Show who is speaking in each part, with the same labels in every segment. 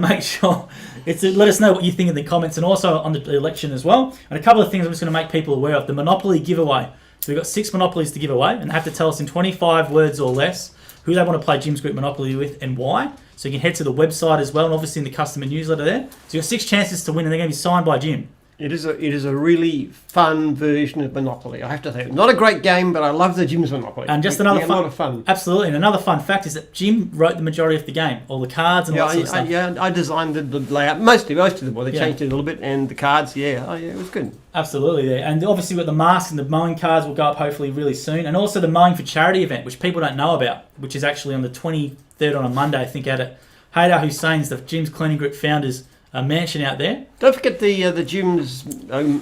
Speaker 1: Make sure let us know what you think in the comments, and also on the election as well. And a couple of things I'm just going to make people aware of. The Monopoly giveaway. So we've got 6 Monopolies to give away, and they have to tell us in 25 words or less who they want to play Jim's Group Monopoly with and why. So you can head to the website as well, and obviously in the customer newsletter there. So you've got 6 chances to win, and they're going to be signed by Jim.
Speaker 2: It is a really fun version of Monopoly, I have to say. Not a great game, but I love the Jim's Monopoly.
Speaker 1: And just another
Speaker 2: a lot of fun.
Speaker 1: Absolutely. And another fun fact is that Jim wrote the majority of the game, all the cards and lots of stuff.
Speaker 2: I designed the layout, most of them. Well, they changed it a little bit, and the cards, it was good.
Speaker 1: Absolutely, there. And obviously we've got the masks and the mowing cards will go up hopefully really soon. And also the Mowing for Charity event, which people don't know about, which is actually on the 23rd on a Monday, I think, out at Halal Hussein's, the Jim's Cleaning Group founders' mansion out there.
Speaker 2: Don't forget the Jim's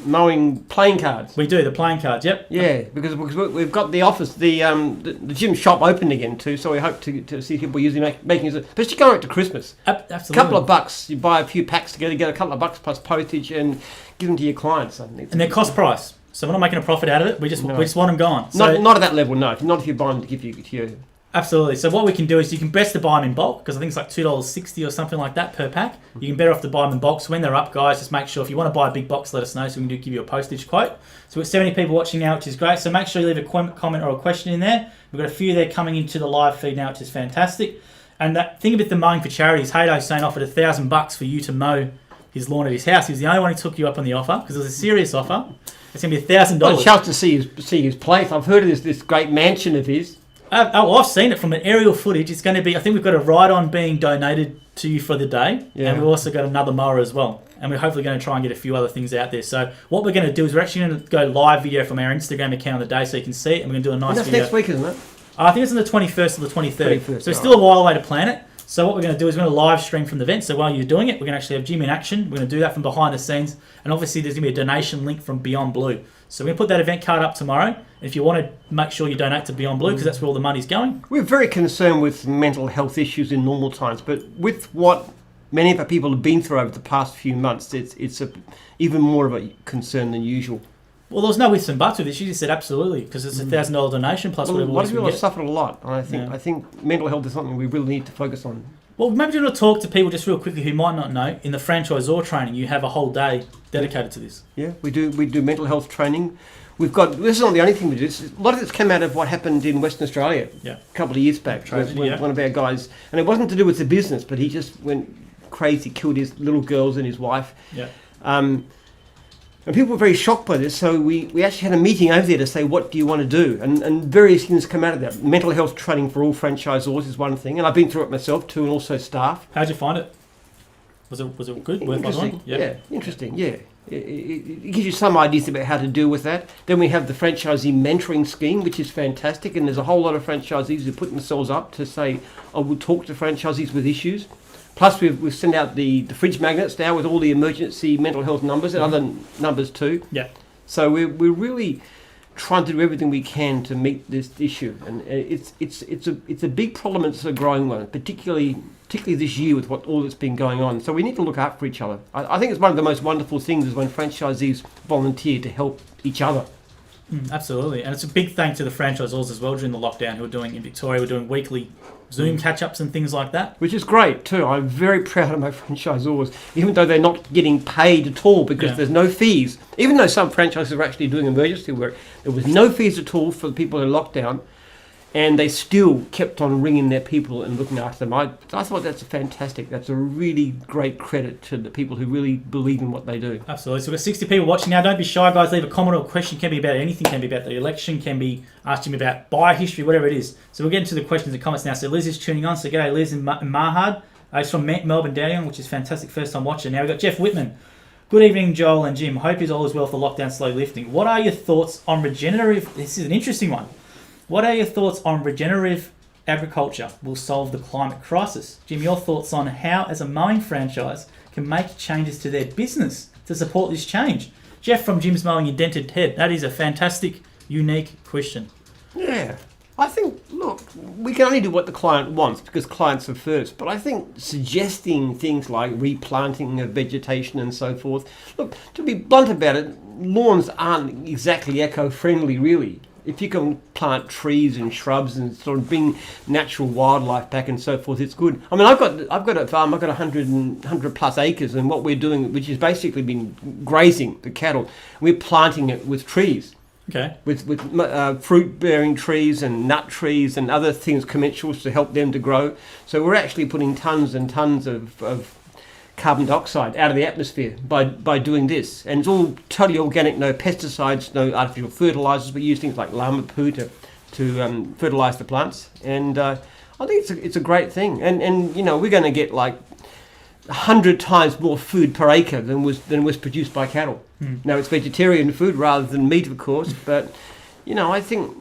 Speaker 2: mowing playing cards.
Speaker 1: We do, the playing cards, yep.
Speaker 2: Yeah, because we've got the office, the gym shop open again too, so we hope to see people making it, especially going up to Christmas.
Speaker 1: Absolutely.
Speaker 2: A couple of bucks, you buy a few packs together, get a couple of bucks plus postage and give them to your clients.
Speaker 1: And they're cost price, so we're not making a profit out of it, we just want them gone. So,
Speaker 2: not at that level, no. Not if you're buying them to give you to you.
Speaker 1: Absolutely. So what we can do is you can best to buy them in bulk, because I think it's like $2.60 or something like that per pack. You can better off to buy them in bulk. So when they're up, guys, just make sure if you want to buy a big box, let us know so we can give you a postage quote. So we've got 70 people watching now, which is great. So make sure you leave a comment or a question in there. We've got a few there coming into the live feed now, which is fantastic. And that thing about the Mowing for Charity is Haydo saying offered $1,000 for you to mow his lawn at his house. He was the only one who took you up on the offer because it was a serious offer. It's going to be $1,000.
Speaker 2: Well, a chance to see his place. I've heard of this great mansion of his.
Speaker 1: I've seen it from an aerial footage. It's going to be, I think we've got a ride-on being donated to you for the day. Yeah. And we've also got another mower as well. And we're hopefully going to try and get a few other things out there. So what we're going to do is we're actually going to go live video from our Instagram account on the day so you can see it. And we're going to do a nice video.
Speaker 2: That's next week, isn't it?
Speaker 1: I think it's on the 21st or the 23rd. So it's still a while away to plan it. So what we're going to do is we're going to live stream from the event. So while you're doing it, we're going to actually have Jim in action. We're going to do that from behind the scenes. And obviously there's going to be a donation link from Beyond Blue. So we're going to put that event card up tomorrow. If you want to make sure you donate to Beyond Blue, because that's where all the money's going.
Speaker 2: We're very concerned with mental health issues in normal times. But with what many of our people have been through over the past few months, it's even more of a concern than usual.
Speaker 1: Well, there was no ifs and buts with this. You just said absolutely, because it's a $1,000 donation plus whatever.
Speaker 2: A lot of people have suffered a lot, and I think mental health is something we really need to focus on.
Speaker 1: Well, maybe you want to talk to people just real quickly who might not know. In the franchisor training, you have a whole day dedicated to this.
Speaker 2: Yeah, we do mental health training. This is not the only thing we do. A lot of it's come out of what happened in Western Australia a couple of years back. When one of our guys, and it wasn't to do with the business, but he just went crazy, killed his little girls and his wife.
Speaker 1: Yeah.
Speaker 2: And people were very shocked by this, so we actually had a meeting over there to say, what do you want to do? And various things come out of that. Mental health training for all franchisors is one thing, and I've been through it myself too, and also staff.
Speaker 1: How'd you find it? Was it good?
Speaker 2: Interesting. Yeah, interesting. Yeah. It gives you some ideas about how to deal with that. Then we have the franchisee mentoring scheme, which is fantastic, and there's a whole lot of franchisees who put themselves up to say, I will talk to franchisees with issues. Plus, we've sent out the fridge magnets now with all the emergency mental health numbers and other numbers too.
Speaker 1: Yeah.
Speaker 2: So we're really trying to do everything we can to meet this issue, and it's a big problem. It's a growing one, particularly this year with all that's been going on. So we need to look out for each other. I think it's one of the most wonderful things is when franchisees volunteer to help each other.
Speaker 1: Absolutely, and it's a big thank to the franchisors as well during the lockdown who are doing in Victoria. We're doing weekly Zoom catch-ups and things like that.
Speaker 2: Which is great too. I'm very proud of my franchisors, even though they're not getting paid at all because there's no fees. Even though some franchises are actually doing emergency work, there was no fees at all for the people in lockdown, and they still kept on ringing their people and looking after them. I thought that's fantastic. That's a really great credit to the people who really believe in what they do.
Speaker 1: Absolutely. So we've got 60 people watching now. Don't be shy, guys. Leave a comment or a question. It can be about anything. It can be about the election. Can be asking about buyer history, whatever it is. So we'll get into the questions and comments now. So Liz is tuning on. So g'day, Liz in Mahad. He's from Melbourne Down, which is fantastic. First time watching. Now we've got Jeff Whitman. Good evening, Joel and Jim. Hope you're all is well for lockdown slow lifting. What are your thoughts on regenerative... This is an interesting one. What are your thoughts on regenerative agriculture will solve the climate crisis? Jim, your thoughts on how, as a mowing franchise, can make changes to their business to support this change? Jeff from Jim's Mowing Indented Head. That is a fantastic, unique question.
Speaker 2: Yeah. I think, look, we can only do what the client wants because clients are first. But I think suggesting things like replanting of vegetation and so forth, look, to be blunt about it, lawns aren't exactly eco-friendly, really. If you can plant trees and shrubs and sort of bring natural wildlife back and so forth, it's good. I mean, I've got a farm. I've got 100 plus acres, and what we're doing, which has basically been grazing the cattle, we're planting it with trees.
Speaker 1: Okay.
Speaker 2: With fruit-bearing trees and nut trees and other things, commensals, to help them to grow. So we're actually putting tons and tons of carbon dioxide out of the atmosphere by doing this. And it's all totally organic, no pesticides, no artificial fertilizers. We use things like llama poo to fertilize the plants. And I think it's a great thing. And you know, we're going to get like 100 times more food per acre than was produced by cattle. Now, it's vegetarian food rather than meat, of course, but you know, I think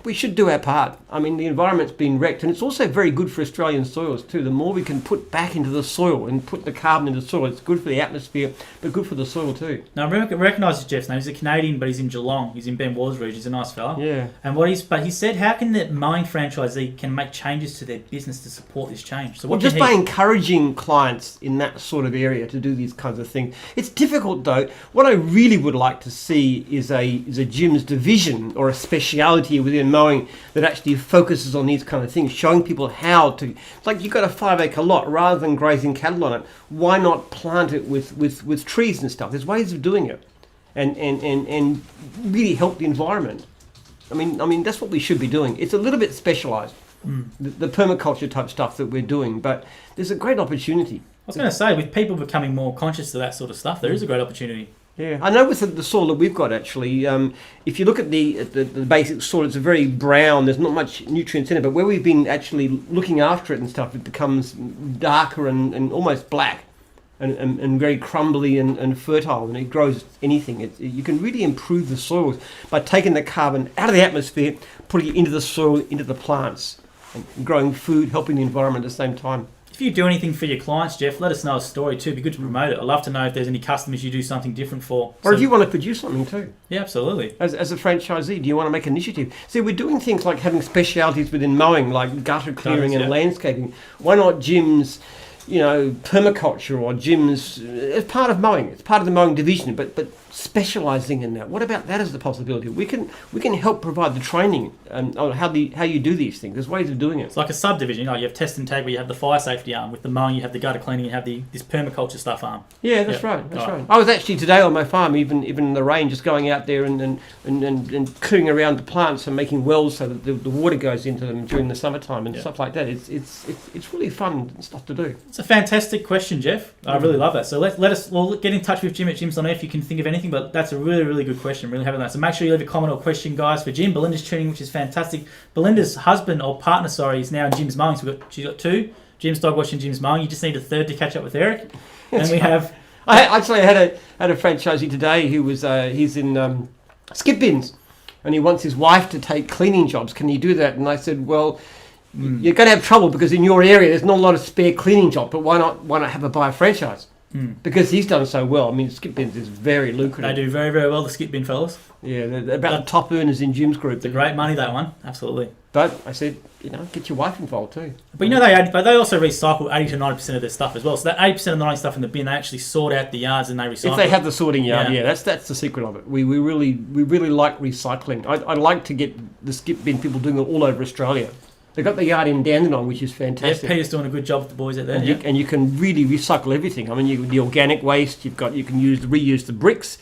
Speaker 2: we should do our part. I mean, the environment's been wrecked, and it's also very good for Australian soils too. The more we can put back into the soil and put the carbon into the soil, it's good for the atmosphere, but good for the soil too.
Speaker 1: Now, I recognise Jeff's name. He's a Canadian, but he's in Geelong. He's in Ben Wars region. He's a nice fella.
Speaker 2: Yeah.
Speaker 1: And he said, how can the Mowing franchisee can make changes to their business to support this change? So
Speaker 2: Well, just by encouraging clients in that sort of area to do these kinds of things. It's difficult though. What I really would like to see is a Jim's division or a speciality within mowing that actually focuses on these kind of things, showing people how to. It's like you've got a 5 acre lot, rather than grazing cattle on it, why not plant it with trees and stuff? There's ways of doing it, and really help the environment. I mean that's what we should be doing. It's a little bit specialised, the permaculture type stuff that we're doing, but there's a great opportunity.
Speaker 1: I was going to say, with people becoming more conscious of that sort of stuff, there is a great opportunity.
Speaker 2: Yeah, I know with the soil that we've got, actually, if you look at the basic soil, it's a very brown, there's not much nutrients in it, but where we've been actually looking after it and stuff, it becomes darker and almost black and very crumbly and fertile, and it grows anything. You can really improve the soils by taking the carbon out of the atmosphere, putting it into the soil, into the plants, and growing food, helping the environment at the same time.
Speaker 1: If you do anything for your clients, Jeff, let us know a story too. It'd be good to promote it. I'd love to know if there's any customers you do something different for.
Speaker 2: Or if you want to produce something too.
Speaker 1: Yeah, absolutely.
Speaker 2: As a franchisee, do you want to make an initiative? See, we're doing things like having specialities within mowing, like gutter clearing and landscaping. Why not Jim's, permaculture, or Jim's? It's part of mowing. It's part of the mowing division, but specialising in that. What about that as the possibility? We can help provide the training on how you do these things. There's ways of doing it.
Speaker 1: It's like a subdivision. You have test and tag where you have the fire safety arm. With the mowing, you have the gutter cleaning. You have this permaculture stuff arm.
Speaker 2: Yeah, that's right. That's right. I was actually today on my farm, even in the rain, just going out there and clearing around the plants and making wells so that the water goes into them during the summertime and stuff like that. It's really fun stuff to do.
Speaker 1: It's a fantastic question, Jeff. I really love that. So we'll get in touch with Jim at Jim's on Air if you can think of anything. But that's a really, really good question. Really having that. So make sure you leave a comment or question, guys, for Jim. Belinda's tuning, which is fantastic. Belinda's husband or partner, is now in Jim's Mowing. So she's got two. Jim's dog watching Jim's Mowing. You just need a third to catch up with Eric. And we have.
Speaker 2: I actually had a franchisee today who was he's in skip bins, and he wants his wife to take cleaning jobs. Can he do that? And I said, well, you're going to have trouble because in your area there's not a lot of spare cleaning job. But why not have a buy a franchise? Because he's done so well. I mean, skip bins is very lucrative.
Speaker 1: They do very, very well, the skip bin fellas.
Speaker 2: Yeah, they're about the top earners in Jim's group.
Speaker 1: It's a great money, that one. Absolutely.
Speaker 2: But I said, get your wife involved too.
Speaker 1: But they also recycle 80 to 90% of their stuff as well. So that 80% of the 90% stuff in the bin, they actually sort out the yards and they recycle.
Speaker 2: If they have the sorting yard, that's the secret of it. We really like recycling. I'd like to get the skip bin people doing it all over Australia. They've got the yard in Dandenong, which is fantastic.
Speaker 1: Yeah, Peter's doing a good job with the boys out there.
Speaker 2: And you can really recycle everything. I mean, the organic waste you can reuse the bricks.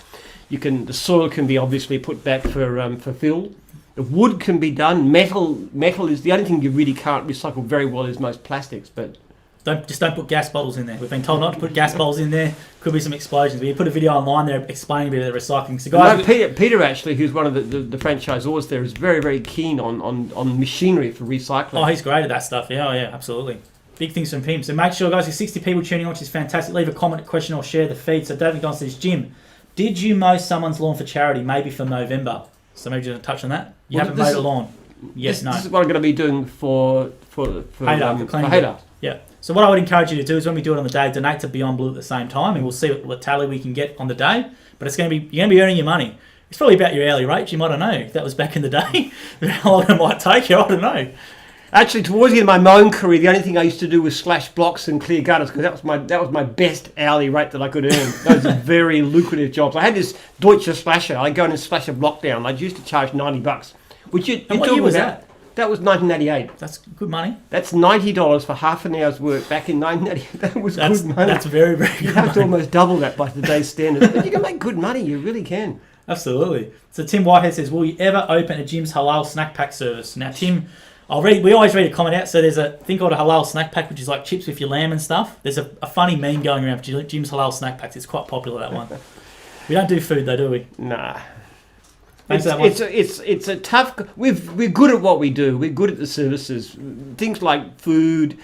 Speaker 2: The soil can be obviously put back for fill. The wood can be done. Metal is the only thing you really can't recycle very well is most plastics. But
Speaker 1: don't put gas bottles in there. We've been told not to put gas bottles in there. Could be some explosions. But you put a video online there explaining a bit of the recycling. So guys,
Speaker 2: Peter actually, who's one of the franchisors there, is very, very keen on machinery for recycling.
Speaker 1: Oh, he's great at that stuff. Yeah, absolutely. Big things from him. So make sure, guys, there's 60 people tuning on, which is fantastic. Leave a comment, question, or share the feed. So David Don says, Jim, did you mow someone's lawn for charity, maybe for November? So maybe just touch on that. You haven't mowed a lawn. Yes, no.
Speaker 2: This is what I'm going to be doing for Halal.
Speaker 1: Yeah. So what I would encourage you to do is when we do it on the day, donate to Beyond Blue at the same time, and we'll see what tally we can get on the day. But you're going to be earning your money. It's probably about your hourly rate, Jim. I don't know if that was back in the day. How long it might take you, I don't know.
Speaker 2: Actually, towards the end of my mowing career, the only thing I used to do was slash blocks and clear gutters because that was my best hourly rate that I could earn. Those are very lucrative jobs. I had this Deutsche slasher. I'd go in and slash a block down. I used to charge $90, which
Speaker 1: And what year was that?
Speaker 2: That was 1988.
Speaker 1: That's good money.
Speaker 2: That's $90 for half an hour's work back in 1988. That was good money.
Speaker 1: That's very, very good
Speaker 2: You have to
Speaker 1: money.
Speaker 2: almost double that by today's standards. But you can make good money. You really can.
Speaker 1: Absolutely. So Tim Whitehead says, will you ever open a Jim's Halal snack pack service? Now, Tim, we always read a comment out. So there's a thing called a Halal snack pack, which is like chips with your lamb and stuff. There's a funny meme going around for Jim's Halal snack packs. It's quite popular, that one. We don't do food though, do we?
Speaker 2: Nah.
Speaker 1: Thanks for that one.
Speaker 2: It's a tough. We're good at what we do. We're good at the services. Things like food.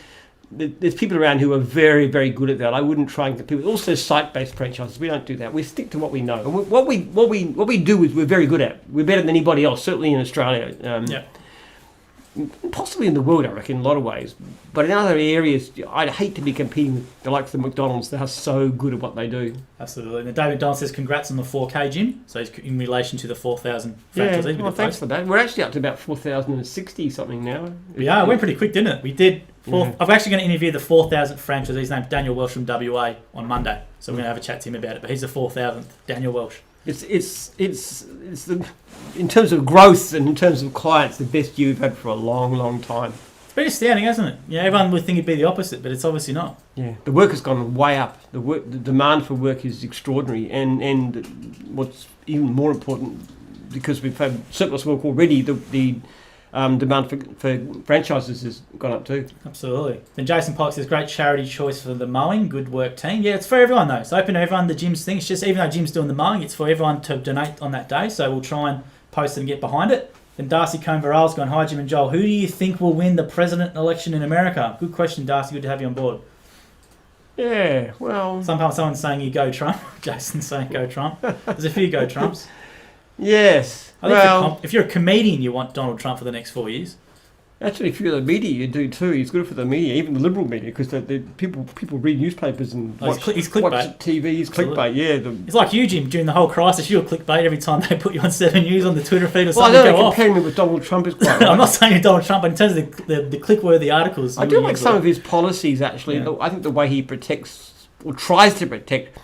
Speaker 2: There's people around who are very, very good at that. I wouldn't try and compete with. Also, site-based franchises. We don't do that. We stick to what we know. And what we do is we're very good at. We're better than anybody else. Certainly in Australia.
Speaker 1: Yeah.
Speaker 2: Possibly in the world, I reckon, in a lot of ways. But in other areas, I'd hate to be competing with the likes of McDonald's. They are so good at what they do.
Speaker 1: Absolutely. And David Don says, congrats on the 4K, Jim. So it's in relation to the 4,000 franchisees.
Speaker 2: Yeah, well, thanks for that. We're actually up to about 4,060 something now.
Speaker 1: Yeah, it went pretty quick, didn't it? We did. I'm actually going to interview the 4,000th franchisee's named Daniel Welsh from WA on Monday. So we're going to have a chat to him about it. But he's the 4,000th, Daniel Welsh.
Speaker 2: It's the, in terms of growth and in terms of clients, the best you've had for a long, long time.
Speaker 1: It's been astounding, hasn't it? Yeah, everyone would think it'd be the opposite, but it's obviously not.
Speaker 2: Yeah, the work has gone way up. The demand for work is extraordinary, and what's even more important, because we've had surplus work already, the demand for franchises has gone up too.
Speaker 1: Absolutely. And Jason Pollock says, great charity choice for the mowing. Good work, team. Yeah, it's for everyone, though. It's open to everyone, the Jim's thing. It's just, even though Jim's doing the mowing, it's for everyone to donate on that day. So we'll try and post it and get behind it. Then Darcy Cone-Varal's going, hi, Jim and Joel. Who do you think will win the president election in America? Good question, Darcy. Good to have you on board.
Speaker 2: Yeah, well...
Speaker 1: Sometimes someone's saying you go Trump. Jason's saying go Trump. There's a few go Trumps.
Speaker 2: Yes.
Speaker 1: I think if you're a comedian, you want Donald Trump for the next 4 years.
Speaker 2: Actually, if you're the media, you do too. He's good for the media, even the liberal media, because the people read newspapers and
Speaker 1: he's clickbait.
Speaker 2: Watch TV. He's clickbait, yeah.
Speaker 1: It's like you, Jim, during the whole crisis. You were clickbait every time they put you on 7 News on the Twitter feed or something.
Speaker 2: Well, I don't compare me with Donald Trump is quite right.
Speaker 1: I'm not saying you're Donald Trump, but in terms of the click-worthy articles...
Speaker 2: I do like some of his policies, actually. Yeah. I think the way he protects, or tries to protect,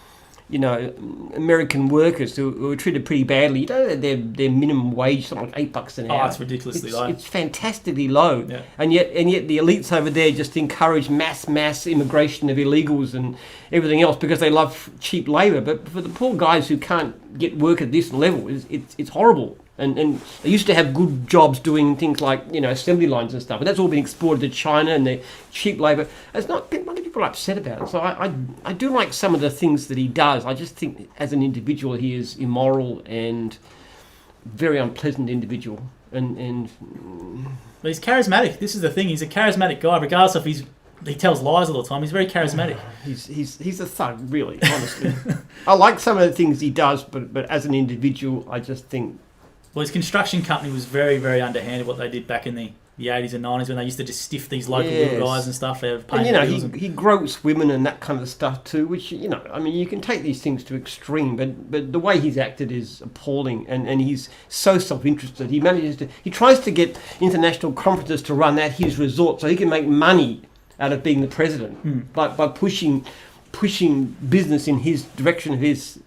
Speaker 2: American workers who are treated pretty badly. Their minimum wage something like $8 an hour.
Speaker 1: Oh, it's ridiculously low.
Speaker 2: It's fantastically low.
Speaker 1: Yeah.
Speaker 2: And yet the elites over there just encourage mass immigration of illegals and everything else because they love cheap labour. But for the poor guys who can't get work at this level, it's horrible. And they used to have good jobs doing things like, assembly lines and stuff. But that's all been exported to China and the cheap labour. It's not, a lot of people are upset about it. So I do like some of the things that he does. I just think as an individual he is immoral and very unpleasant individual. And
Speaker 1: But he's charismatic. This is the thing. He's a charismatic guy, regardless of he tells lies all the time. He's very charismatic.
Speaker 2: He's a thug, really, honestly. I like some of the things he does, but as an individual, I just think...
Speaker 1: Well, his construction company was very, very underhanded, what they did back in the 80s and 90s when they used to just stiff these local little guys and stuff.
Speaker 2: He gropes women and that kind of stuff too, which, you can take these things to extreme, but the way he's acted is appalling, and he's so self-interested. He tries to get international conferences to run at his resort so he can make money out of being the president by pushing business in his direction of his...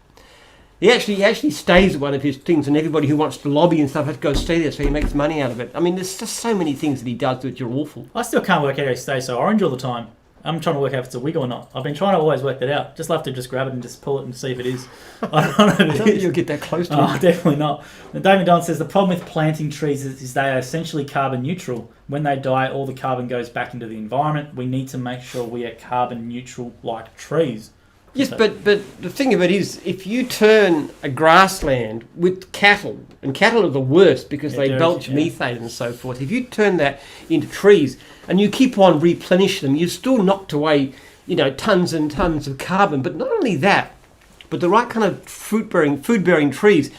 Speaker 2: He actually stays at one of his things, and everybody who wants to lobby and stuff has to go stay there so he makes money out of it. I mean, there's just so many things that he does that are awful.
Speaker 1: I still can't work out how he stays so orange all the time. I'm trying to work out if it's a wig or not. I've been trying to always work that out. Just love to just grab it and just pull it and see if it is. I don't know if
Speaker 2: I don't think you'll get that close to it.
Speaker 1: Definitely not. And David Don says the problem with planting trees is they are essentially carbon neutral. When they die, all the carbon goes back into the environment. We need to make sure we are carbon neutral like trees.
Speaker 2: Yes, but the thing of it is, if you turn a grassland with cattle, and cattle are the worst because they belch methane and so forth, if you turn that into trees and you keep on replenishing them, you've still knocked away, tons and tons of carbon. But not only that, but the right kind of food-bearing trees,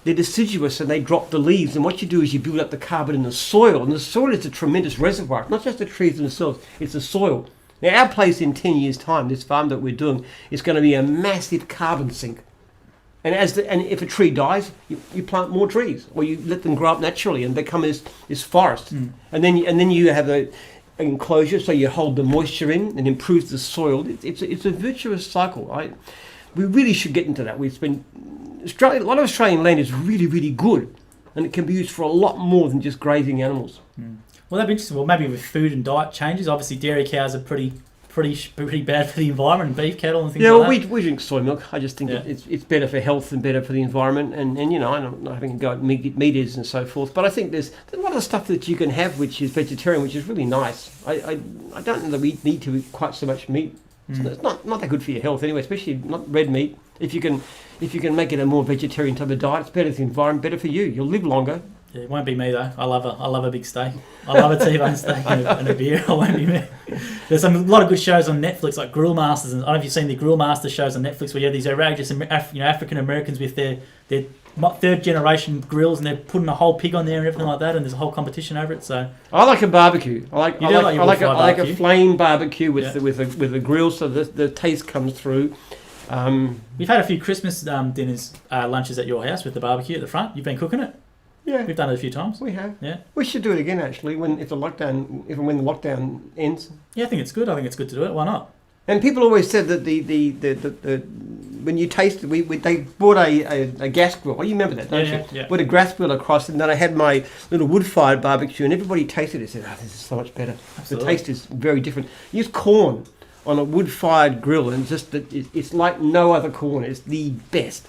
Speaker 2: they're deciduous and they drop the leaves, and what you do is you build up the carbon in the soil, and the soil is a tremendous reservoir. It's not just the trees themselves, it's the soil. Now, our place in 10 years' time, this farm that we're doing, is going to be a massive carbon sink. And if a tree dies, you plant more trees, or you let them grow up naturally and become this forest. And then you have an enclosure, so you hold the moisture in and improves the soil. It's a virtuous cycle. We really should get into that. A lot of Australian land is really, really good, and it can be used for a lot more than just grazing animals.
Speaker 1: Well, that'd be interesting. Well, maybe with food and diet changes. Obviously, dairy cows are pretty bad for the environment, and beef cattle and things like that.
Speaker 2: Yeah, we drink soy milk. I just think it's better for health and better for the environment. And I'm not having a go at meat eaters and so forth. But I think there's a lot of stuff that you can have which is vegetarian, which is really nice. I don't know that we need to eat quite so much meat. It's not that good for your health anyway, especially not red meat. If you can make it a more vegetarian type of diet, it's better for the environment, better for you. You'll live longer.
Speaker 1: Yeah, it won't be me though. I love a big steak. I love a T-bone steak and a beer. It won't be me. There's a lot of good shows on Netflix, like Grill Masters, and I don't know if you've seen the Grill Master shows on Netflix, where you have these outrageous African Americans with their third generation grills, and they're putting a whole pig on there and everything like that, and there's a whole competition over it. So
Speaker 2: I like a barbecue. I like a flame barbecue with a grill, so the taste comes through.
Speaker 1: We've had a few Christmas dinners, lunches at your house with the barbecue at the front. You've been cooking it.
Speaker 2: Yeah,
Speaker 1: we've done it a few times.
Speaker 2: We have.
Speaker 1: Yeah,
Speaker 2: we should do it again actually when the lockdown ends.
Speaker 1: Yeah, I think it's good. I think it's good to do it. Why not?
Speaker 2: And people always said that the when you taste it, they brought a gas grill. Oh, you remember that, don't you?
Speaker 1: Yeah.
Speaker 2: With a gas grill across, and then I had my little wood-fired barbecue, and everybody tasted it and said, "Oh, this is so much better." Absolutely. The taste is very different. Use corn on a wood-fired grill, and it's like no other corn. It's the best.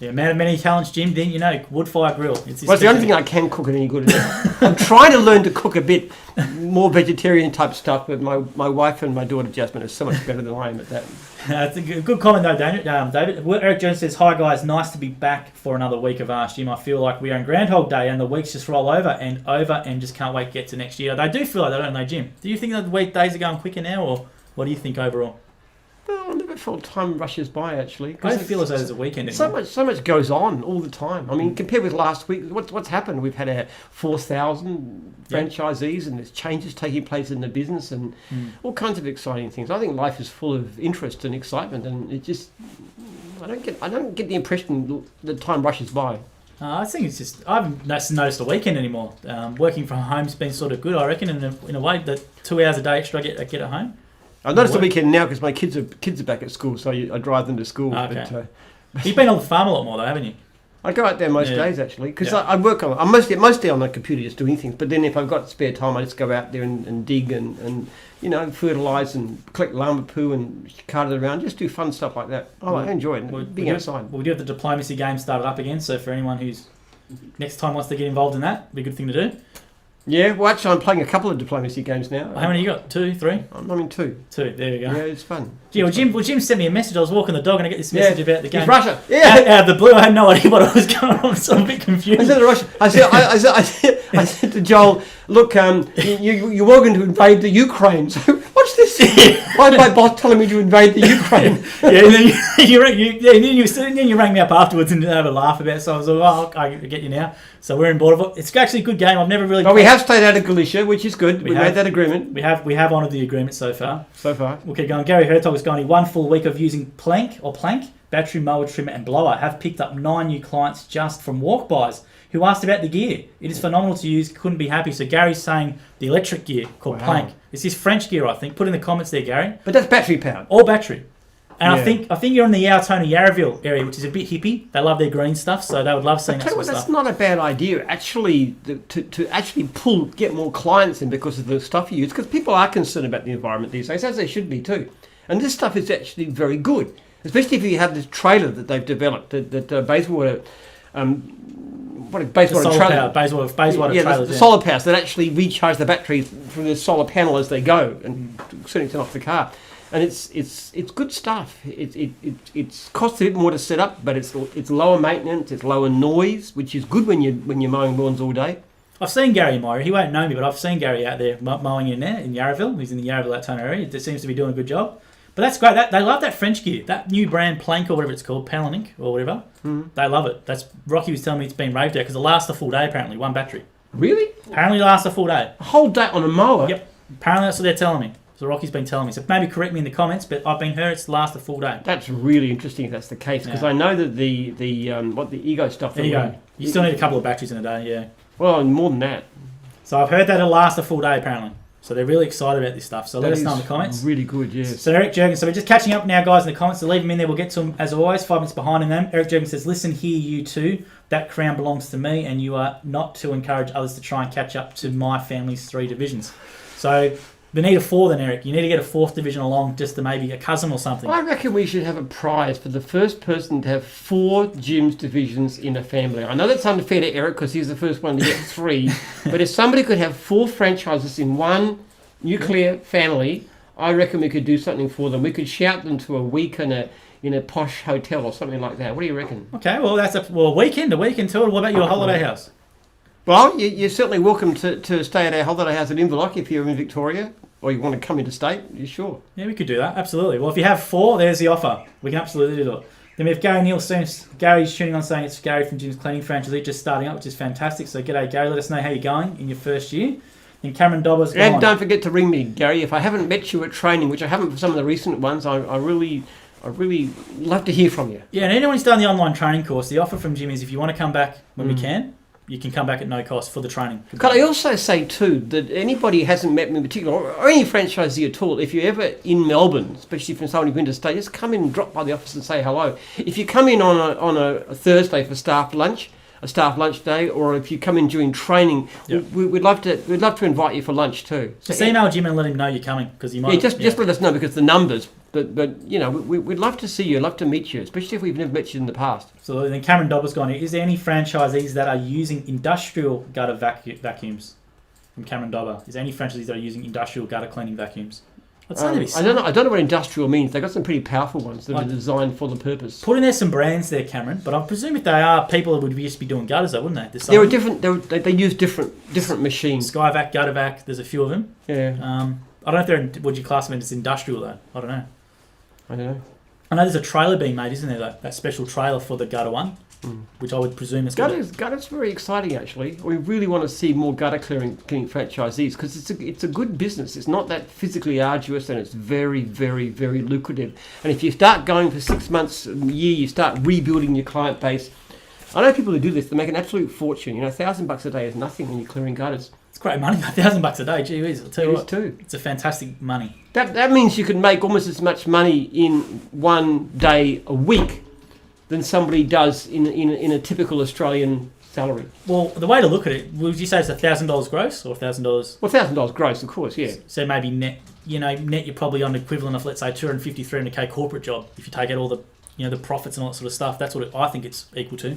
Speaker 1: Yeah, man of many talents, Jim. Then wood fire grill. It's
Speaker 2: the only thing I can cook it any good. I'm trying to learn to cook a bit more vegetarian type stuff, but my wife and my daughter Jasmine are so much better than I am at that.
Speaker 1: It's a good comment though, David. Eric Jones says, "Hi guys, nice to be back for another week of Ask Jim. I feel like we are in Groundhog Day and the weeks just roll over and just can't wait to get to next year." They do feel like that, don't they, Jim? Do you think that the weekdays are going quicker now, or what do you think overall?
Speaker 2: Well, I never felt time rushes by actually.
Speaker 1: I don't feel as though there's a weekend anymore.
Speaker 2: So much goes on all the time. I mean, compared with last week, what's happened? We've had our 4,000 franchisees, and there's changes taking place in the business, and all kinds of exciting things. I think life is full of interest and excitement, and it just I don't get the impression that time rushes by.
Speaker 1: I think it's just I haven't noticed a weekend anymore. Working from home's been sort of good, I reckon, in a way that 2 hours a day extra I get at home.
Speaker 2: I noticed the weekend now because my kids are back at school, so I drive them to school.
Speaker 1: Okay. You've been on the farm a lot more though, haven't you?
Speaker 2: I go out there most days actually, because I work on. I'm mostly on the computer just doing things. But then if I've got spare time, I just go out there and dig and fertilise and collect llama poo and cart it around. Just do fun stuff like that. I enjoy it. Being outside.
Speaker 1: We do have the diplomacy game started up again. So for anyone who's next time wants to get involved in that, it'd be a good thing to do.
Speaker 2: Yeah, well, actually, I'm playing a couple of diplomacy games now.
Speaker 1: How many you got? 2, 3?
Speaker 2: I'm in 2.
Speaker 1: 2, there you go.
Speaker 2: Yeah, it's fun.
Speaker 1: Jim sent me a message. I was walking the dog and I get this message about the game.
Speaker 2: It's Russia. Yeah.
Speaker 1: Out of the blue, I had no idea what was going on, so I'm a bit confused.
Speaker 2: I said to Russia. I said to Joel, look, you're going to invade the Ukraine. So what's this? Why is my boss telling me to invade the Ukraine?
Speaker 1: and then you rang me up afterwards and had a laugh about it. So I was like, I get you now. So we're in border. It's actually a good game. I've never really.
Speaker 2: Well, we have stayed out of Galicia, which is good. We made that agreement.
Speaker 1: We have honoured the agreement so far.
Speaker 2: We'll
Speaker 1: keep going. Gary Hertog has gone. 1 full week of using plank, battery, mower, trimmer, and blower. Have picked up 9 new clients just from walk-bys who asked about the gear. It is phenomenal to use. Couldn't be happy. So Gary's saying the electric gear called plank. It's his French gear, I think. Put in the comments there, Gary.
Speaker 2: But that's battery powered.
Speaker 1: All battery. And I think you're in the Yautona Yarraville area, which is a bit hippie. They love their green stuff, so they would love seeing that sort of stuff.
Speaker 2: That's not a bad idea, actually, to actually get more clients in because of the stuff you use. Because people are concerned about the environment these days, as they should be too. And this stuff is actually very good, especially if you have this trailer that they've developed, that Bayswater.
Speaker 1: Bayswater trailers.
Speaker 2: The solar powers that actually recharge the batteries from the solar panel as they go and certainly turn off the car. And it's good stuff. It costs a bit more to set up, but it's lower maintenance, it's lower noise, which is good when you're mowing lawns all day.
Speaker 1: I've seen Gary mow. He won't know me, but I've seen Gary out there mowing in Yarraville. He's in the Yarraville area. He seems to be doing a good job. But that's great. They love that French gear, that new brand Plank or whatever it's called, Penman or whatever. They love it. Rocky was telling me it's been raved at because it lasts a full day apparently, 1 battery.
Speaker 2: Really?
Speaker 1: Apparently it lasts a full day.
Speaker 2: A whole day on a mower?
Speaker 1: Yep. Apparently that's what they're telling me. So Rocky's been telling me. So maybe correct me in the comments, but I've been heard it's last a full day.
Speaker 2: That's really interesting if that's the case, because I know that the ego stuff...
Speaker 1: There you go. You still need a couple of batteries in a day, yeah.
Speaker 2: Well, more than that.
Speaker 1: So I've heard that it'll last a full day, apparently. So they're really excited about this stuff. So let us know in the comments.
Speaker 2: Really good, yes.
Speaker 1: So Eric Jurgen, so we're just catching up now, guys, in the comments. So leave them in there. We'll get to them, as always, 5 minutes behind in them. Eric Jurgen says, listen here, you two. That crown belongs to me, and you are not to encourage others to try and catch up to my family's 3 divisions. So we need a 4 then, Eric. You need to get a 4th division along just to maybe a cousin or something.
Speaker 2: I reckon we should have a prize for the first person to have 4 Jim's divisions in a family. I know that's unfair to Eric because he's the first one to get 3, but if somebody could have 4 franchises in one nuclear family, I reckon we could do something for them. We could shout them to a week in a posh hotel or something like that. What do you reckon?
Speaker 1: Okay, well, that's a weekend tour. What about your holiday house?
Speaker 2: Well, you're certainly welcome to stay at our holiday house at Inverloch if you're in Victoria, or you want to come interstate. You sure?
Speaker 1: Yeah, we could do that. Absolutely. Well, if you have 4, there's the offer. We can absolutely do it. Then we have Gary Neal soon. Gary's tuning on saying it's Gary from Jim's Cleaning Franchise, just starting up, which is fantastic. So g'day, Gary. Let us know how you're going in your first year. And Cameron Dobber's gone.
Speaker 2: And don't forget to ring me, Gary. If I haven't met you at training, which I haven't for some of the recent ones, I really love to hear from you.
Speaker 1: Yeah, and anyone who's done the online training course, the offer from Jim is if you want to come back when we can, you can come back at no cost for the training.
Speaker 2: Could I also say too that anybody who hasn't met me in particular, or any franchisee at all, if you're ever in Melbourne, especially from someone who's been to stay, just come in and drop by the office and say hello. If you come in on a Thursday for staff lunch day, or if you come in during training, we'd love to invite you for lunch too.
Speaker 1: Just email Jim and let him know you're coming because you might.
Speaker 2: Just let us know because the numbers. But you know, we'd love to see you, love to meet you, especially if we've never met you in the past.
Speaker 1: So then Cameron Dobber's gone here. Is there any franchisees that are using industrial gutter vacuums? From Cameron Dobber. Is there any franchisees that are using industrial gutter cleaning vacuums?
Speaker 2: I don't know what industrial means. They've got some pretty powerful ones that are designed for the purpose.
Speaker 1: Put in there some brands there, Cameron. But I presume if they are people that would just be doing gutters, though, wouldn't they?
Speaker 2: There are different. They use different machines.
Speaker 1: Skyvac, Guttervac. There's a few of them.
Speaker 2: Yeah.
Speaker 1: I don't know if they're. Would you class them as industrial though? I don't know.
Speaker 2: I don't know.
Speaker 1: I know there's a trailer being made, isn't there? That special trailer for the gutter one, which I would presume is
Speaker 2: gutter's very exciting actually. We really want to see more gutter cleaning franchisees because it's a good business. It's not that physically arduous and it's very, very, very lucrative. And if you start going for 6 months, a year, you start rebuilding your client base. I know people who do this. They make an absolute fortune. You know, $1,000 a day is nothing when you're clearing gutters. It's
Speaker 1: great money, $1,000 a day. Gee whiz, I'll tell you what.
Speaker 2: Too.
Speaker 1: It's a fantastic money.
Speaker 2: That means you can make almost as much money in one day a week than somebody does in a typical Australian salary.
Speaker 1: Well, the way to look at it, would you say it's $1,000 gross or $1,000?
Speaker 2: Well, $1,000 gross, of course, yeah.
Speaker 1: So maybe net, net you're probably on the equivalent of, let's say, 250, 300k corporate job. If you take out all the, the profits and all that sort of stuff, that's what I think it's equal to.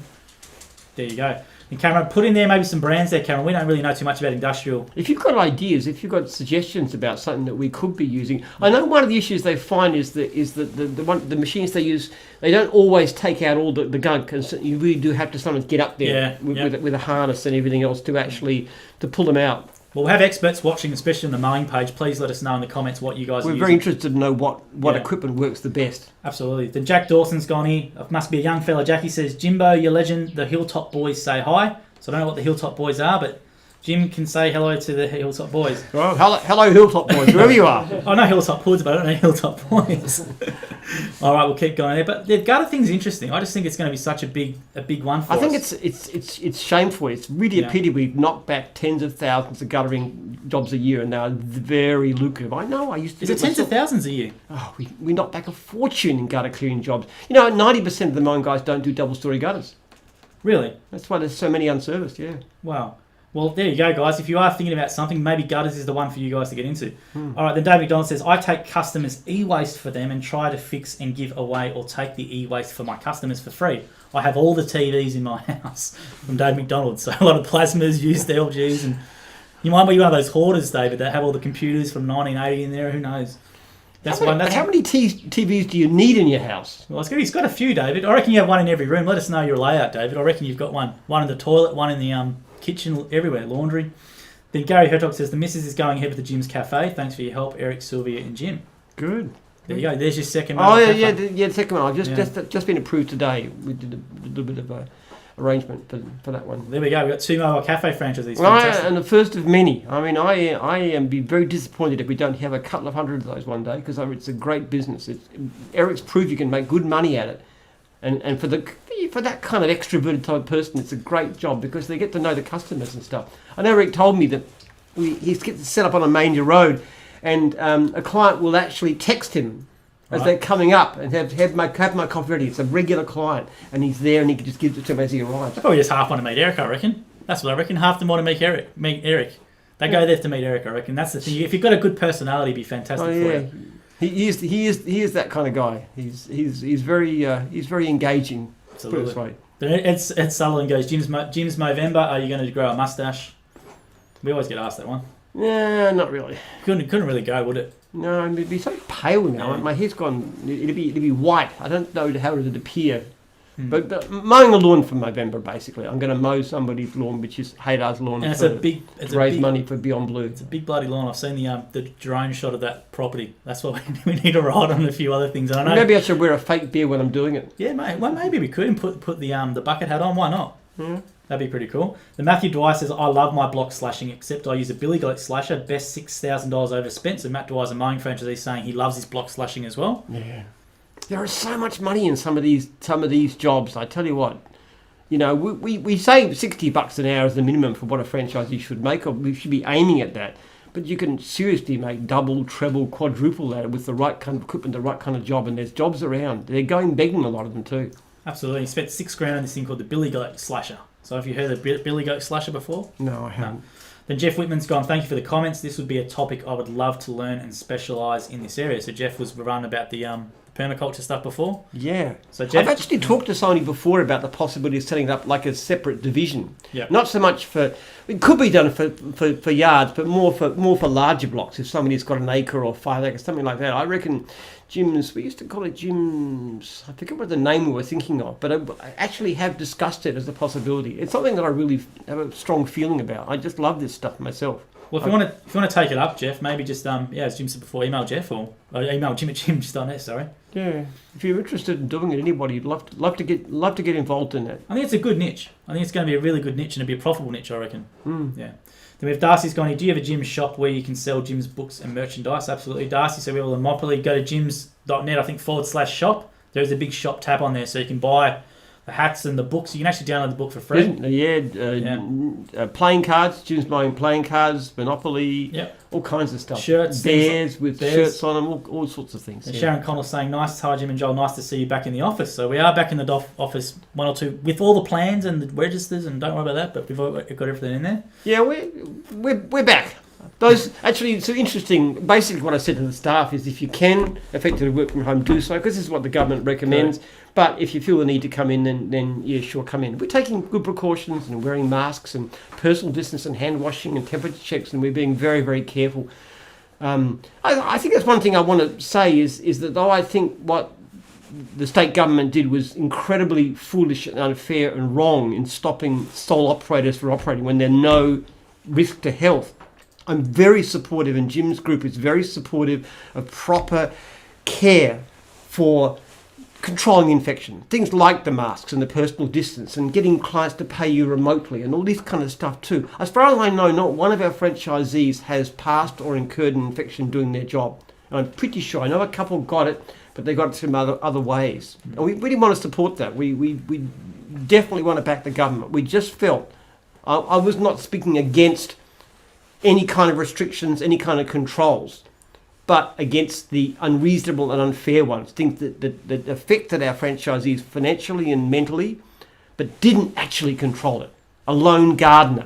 Speaker 1: There you go. And Cameron, put in there maybe some brands there, Cameron. We don't really know too much about industrial.
Speaker 2: If you've got ideas, if you've got suggestions about something that we could be using, I know one of the issues they find is that the machines they use, they don't always take out all the gunk, and so you really do have to sometimes get up there with a harness and everything else to pull them out.
Speaker 1: Well, we have experts watching, especially on the mowing page. Please let us know in the comments what you guys are using.
Speaker 2: We're very interested to know what equipment works the best.
Speaker 1: Absolutely. Then Jack Dawson's gone here. It must be a young fella. Jackie says, Jimbo, your legend, the Hilltop Boys say hi. So I don't know what the Hilltop Boys are, but Jim can say hello to the Hilltop Boys.
Speaker 2: Well, hello Hilltop Boys, wherever you are.
Speaker 1: I know Hilltop Hoods, but I don't know Hilltop Boys. All right, we'll keep going there. But the gutter thing's interesting. I just think it's going to be such a big one for us.
Speaker 2: I think it's shameful. It's really a pity we've knocked back tens of thousands of guttering jobs a year, and they're very lucrative. I know. I used to.
Speaker 1: Is it tens of thousands a year?
Speaker 2: Oh, we knocked back a fortune in gutter clearing jobs. 90% of the mowing guys don't do double-story gutters.
Speaker 1: Really?
Speaker 2: That's why there's so many unserviced. Yeah.
Speaker 1: Wow. Well, there you go, guys. If you are thinking about something, maybe gutters is the one for you guys to get into. All right, then David McDonald says, I take customers' e-waste for them and try to fix and give away or take the e-waste for my customers for free. I have all the TVs in my house. From David McDonald. So a lot of plasmas, used LGs, and you might be one of those hoarders, David, that have all the computers from 1980 in there. Who knows?
Speaker 2: How many TVs do you need in your house?
Speaker 1: Well, he's got a few, David. I reckon you have one in every room. Let us know your layout, David. I reckon you've got one. One in the toilet, one in the kitchen, everywhere, laundry. Then Gary Hertog says, the missus is going ahead with the Jim's Cafe. Thanks for your help, Eric, Sylvia and Jim.
Speaker 2: Good.
Speaker 1: There you go. There's your second
Speaker 2: one. Oh, yeah, the second one. I've just been approved today. We did a little bit of arrangement for that one.
Speaker 1: There we go. We've got 2 mobile cafe franchises.
Speaker 2: And the first of many. I mean, I am be very disappointed if we don't have a couple of hundred of those one day, because it's a great business. Eric's proved you can make good money at it, and for that kind of extroverted type person, it's a great job because they get to know the customers and stuff. I know Eric told me that he's set up on a major road, and a client will actually text him as they're coming up and have my coffee ready. It's a regular client, and he's there, and he just gives it to him as he arrives.
Speaker 1: They probably just half want to meet Eric, I reckon. That's what I reckon. Half them want to meet Eric. They go there to meet Eric, I reckon. That's the thing. If you've got a good personality, it'd be fantastic for you.
Speaker 2: He is that kind of guy. He's very engaging.
Speaker 1: Absolutely.
Speaker 2: Put it this way.
Speaker 1: Ed Sutherland goes, Jim's Movember, are you going to grow a mustache? We always get asked that one.
Speaker 2: Yeah, not really.
Speaker 1: Couldn't really go, would it?
Speaker 2: No, it'd be so pale now. Yeah. My hair's gone. It'd be white. I don't know how it would appear. But mowing the lawn for November, basically. I'm going to mow somebody's lawn, which is Halal's lawn.
Speaker 1: And
Speaker 2: to raise money for Beyond Blue.
Speaker 1: It's a big bloody lawn. I've seen the drone shot of that property. That's what we need to ride on, a few other things. I know.
Speaker 2: Maybe I should wear a fake beard when I'm doing it.
Speaker 1: Yeah, mate. Well, maybe we could and put the bucket hat on. Why not?
Speaker 2: Yeah.
Speaker 1: That'd be pretty cool. The Matthew Dwyer says, I love my block slashing, except I use a Billy Goat slasher. Best $6,000 overspent. So Matt Dwyer's a mowing franchisee saying he loves his block slashing as well.
Speaker 2: Yeah. There is so much money in some of these jobs. I tell you what, we say $60 an hour is the minimum for what a franchisee should make, or we should be aiming at that. But you can seriously make double, treble, quadruple that with the right kind of equipment, the right kind of job, and there's jobs around. They're going begging, a lot of them too.
Speaker 1: Absolutely. He spent $6,000 on this thing called the Billy Goat slasher. So have you heard of the Billy Goat slasher before?
Speaker 2: No, I haven't.
Speaker 1: No. Then Jeff Whitman's gone, thank you for the comments. This would be a topic I would love to learn and specialise in this area. So Jeff was run about the permaculture stuff before.
Speaker 2: Yeah.
Speaker 1: So Jeff,
Speaker 2: I've actually talked to somebody before about the possibility of setting up like a separate division.
Speaker 1: Yep.
Speaker 2: Not so much it could be done for yards, but more for larger blocks. If somebody's got an acre or 5 acres, something like that. I reckon we used to call it Jim's, I forget what the name we were thinking of, but I actually have discussed it as a possibility. It's something that I really have a strong feeling about. I just love this stuff myself.
Speaker 1: Well, if you want to take it up, Jeff, maybe just as Jim said before, email Jeff or email Jim at jim.net. Sorry.
Speaker 2: Yeah, if you're interested in doing it, anybody, love to get involved in that.
Speaker 1: I think it's a good niche. I think it's going to be a really good niche and it'll be a profitable niche, I reckon.
Speaker 2: Mm.
Speaker 1: Yeah. Then we have Darcy's gone here. Do you have a Jim's shop where you can sell Jim's books and merchandise? Absolutely, Darcy. So we have a Monopoly. Go to jims.net, I think /shop. There's a big shop tab on there, so you can buy the hats and the books. You can actually download the book for free.
Speaker 2: Playing cards, Jim's buying playing cards, Monopoly, all kinds of stuff.
Speaker 1: Shirts,
Speaker 2: bears with shirts on them, all sorts of things.
Speaker 1: And Sharon Connell saying, nice, hi Jim and Joel, nice to see you back in the office. So we are back in the office, 1 or 2, with all the plans and the registers, and don't worry about that, but we've got everything in there.
Speaker 2: Yeah, we're back. Those actually, it's interesting. Basically, what I said to the staff is, if you can effectively work from home, do so, because this is what the government recommends. Correct. But if you feel the need to come in, then yeah, sure, come in. We're taking good precautions and wearing masks and personal distance and hand washing and temperature checks, and we're being very, very careful. I think that's one thing I want to say is that though I think what the state government did was incredibly foolish and unfair and wrong in stopping sole operators from operating when there's no risk to health. I'm very supportive, and Jim's group is very supportive of proper care for controlling infection. Things like the masks and the personal distance and getting clients to pay you remotely and all this kind of stuff too. As far as I know, not one of our franchisees has passed or incurred an infection doing their job. And I'm pretty sure, I know a couple got it, but they got it from other ways. And we really want to support that. We definitely want to back the government. We just felt, I was not speaking against any kind of restrictions, any kind of controls, but against the unreasonable and unfair ones, things that affected our franchisees financially and mentally, but didn't actually control it. A lone gardener